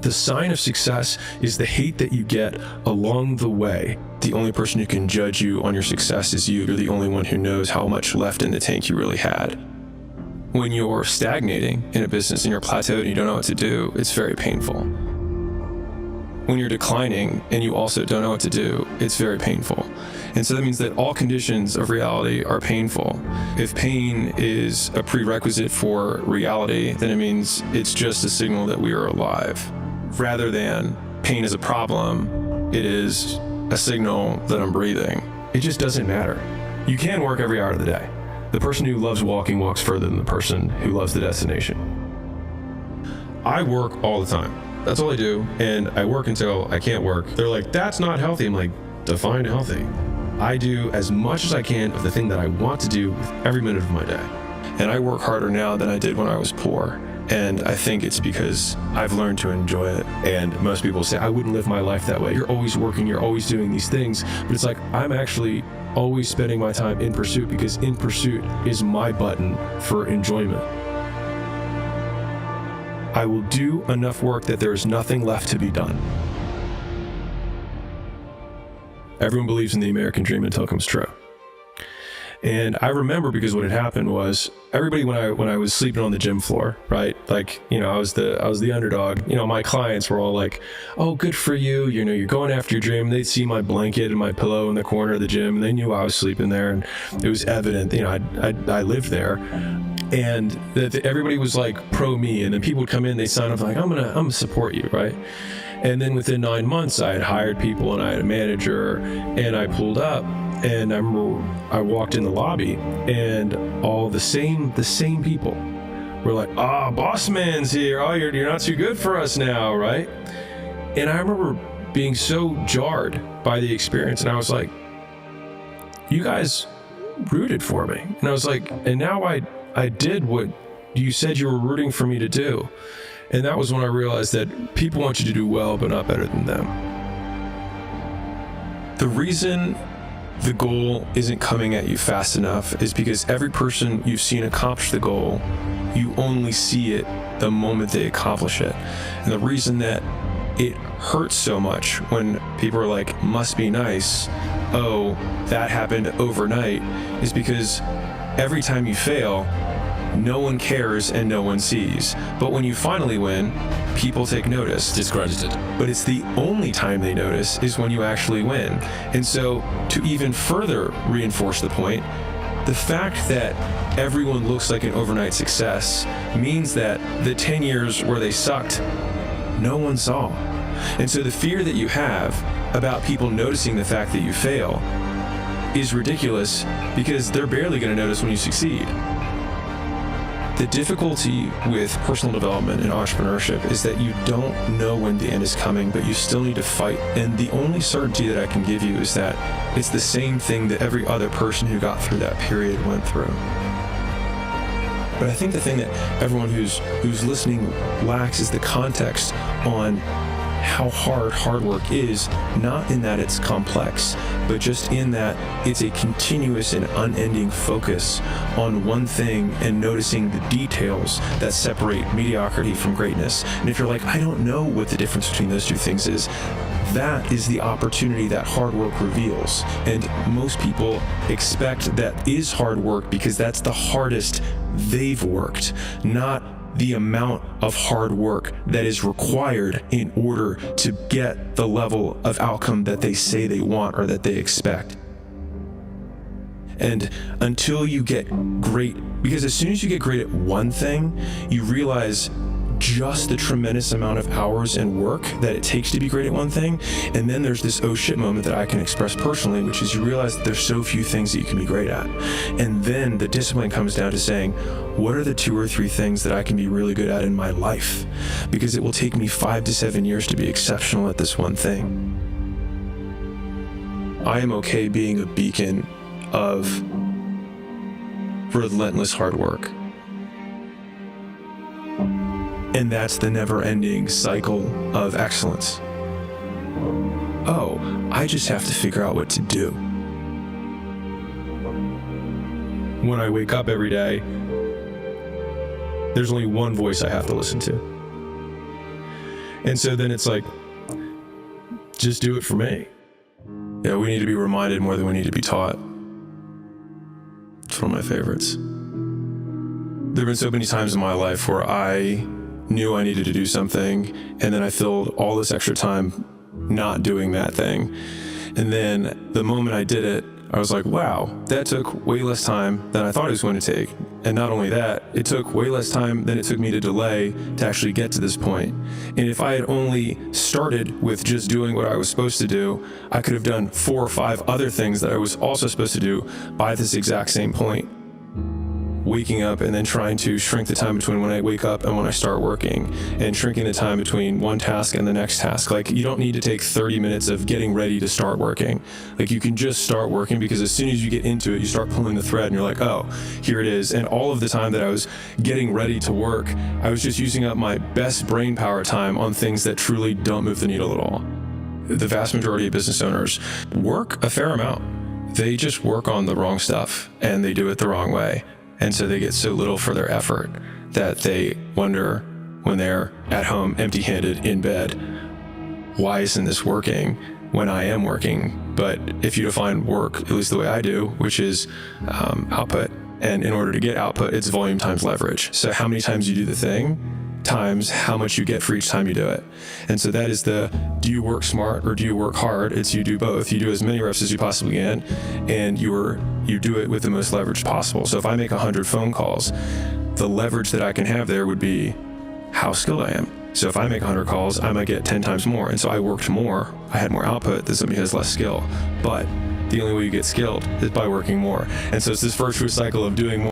The sign of success is the hate that you get along the way. The only person who can judge you on your success is you. You're the only one who knows how much left in the tank you really had. When you're stagnating in a business and you're plateaued and you don't know what to do, it's very painful. When you're declining and you also don't know what to do, it's very painful. And so that means that all conditions of reality are painful. If pain is a prerequisite for reality, then it means it's just a signal that we are alive. Rather than pain is a problem, it is a signal that I'm breathing. It just doesn't matter. You can work every hour of the day. The person who loves walking walks further than the person who loves the destination. I work all the time. That's all I do, and I work until I can't work. They're like, that's not healthy. I'm like, define healthy. I do as much as I can of the thing that I want to do with every minute of my day. And I work harder now than I did when I was poor. And I think it's because I've learned to enjoy it. And most people say, I wouldn't live my life that way. You're always working, you're always doing these things. But it's like, I'm actually always spending my time in pursuit because in pursuit is my button for enjoyment. I will do enough work that there is nothing left to be done. Everyone believes in the American dream until it comes true. And I remember because what had happened was everybody when I was sleeping on the gym floor, right? Like, you know, I was the underdog. You know, my clients were all like, "Oh, good for you. You know, you're going after your dream." They'd see my blanket and my pillow in the corner of the gym, and they knew I was sleeping there, and it was evident. You know, I lived there, and that everybody was like pro me. And then people would come in, they sign up like, "I'm gonna support you," right? And then within 9 months, I had hired people and I had a manager, and I pulled up. And I remember I walked in the lobby and all the same people were like, boss man's here. Oh, you're not too good for us now, right? And I remember being so jarred by the experience. And I was like, you guys rooted for me. And I was like, and now I did what you said you were rooting for me to do. And that was when I realized that people want you to do well, but not better than them. The reason the goal isn't coming at you fast enough is because every person you've seen accomplish the goal, you only see it the moment they accomplish it. And the reason that it hurts so much when people are like, must be nice, oh, that happened overnight, is because every time you fail, no one cares and no one sees. But when you finally win, people take notice. Discredited. But it's the only time they notice is when you actually win. And so to even further reinforce the point, the fact that everyone looks like an overnight success means that the 10 years where they sucked, no one saw. And so the fear that you have about people noticing the fact that you fail is ridiculous because they're barely going to notice when you succeed. The difficulty with personal development and entrepreneurship is that you don't know when the end is coming, but you still need to fight. And the only certainty that I can give you is that it's the same thing that every other person who got through that period went through. But I think the thing that everyone who's listening lacks is the context on how hard work is, not in that it's complex, but just in that it's a continuous and unending focus on one thing and noticing the details that separate mediocrity from greatness. And if you're like, I don't know what the difference between those two things is, that is the opportunity that hard work reveals. And most people expect that is hard work because that's the hardest they've worked, not the amount of hard work that is required in order to get the level of outcome that they say they want or that they expect. And until you get great, because as soon as you get great at one thing, you realize just the tremendous amount of hours and work that it takes to be great at one thing. And then there's this oh shit moment that I can express personally, which is you realize that there's so few things that you can be great at. And then the discipline comes down to saying, what are the 2 or 3 things that I can be really good at in my life? Because it will take me 5 to 7 years to be exceptional at this one thing. I am okay being a beacon of relentless hard work. And that's the never-ending cycle of excellence. oh, I just have to figure out what to do. When I wake up every day, there's only one voice I have to listen to. And so then it's like, just do it for me. Yeah, we need to be reminded more than we need to be taught. It's one of my favorites. There have been so many times in my life where I knew I needed to do something, and then I filled all this extra time not doing that thing. And then the moment I did it, I was like, wow, that took way less time than I thought it was going to take. And not only that, it took way less time than it took me to delay to actually get to this point. And if I had only started with just doing what I was supposed to do, I could have done 4 or 5 other things that I was also supposed to do by this exact same point. Waking up and then trying to shrink the time between when I wake up and when I start working, and shrinking the time between one task and the next task. Like, you don't need to take 30 minutes of getting ready to start working. Like, you can just start working, because as soon as you get into it, you start pulling the thread and you're like, oh, here it is. And all of the time that I was getting ready to work, I was just using up my best brain power time on things that truly don't move the needle at all. The vast majority of business owners work a fair amount. They just work on the wrong stuff, and they do it the wrong way. And so they get so little for their effort that they wonder when they're at home empty-handed in bed, why isn't this working when I am working? But if you define work, at least the way I do, which is output, and in order to get output, it's volume times leverage. So how many times you do the thing times how much you get for each time you do it. And so that is the, do you work smart or do you work hard? It's you do both. You do as many reps as you possibly can, and you do it with the most leverage possible. So if I make 100 phone calls, the leverage that I can have there would be how skilled I am. So if I make 100 calls, I might get 10 times more. And so I worked more, I had more output than somebody who has less skill. But the only way you get skilled is by working more. And so it's this virtuous cycle of doing more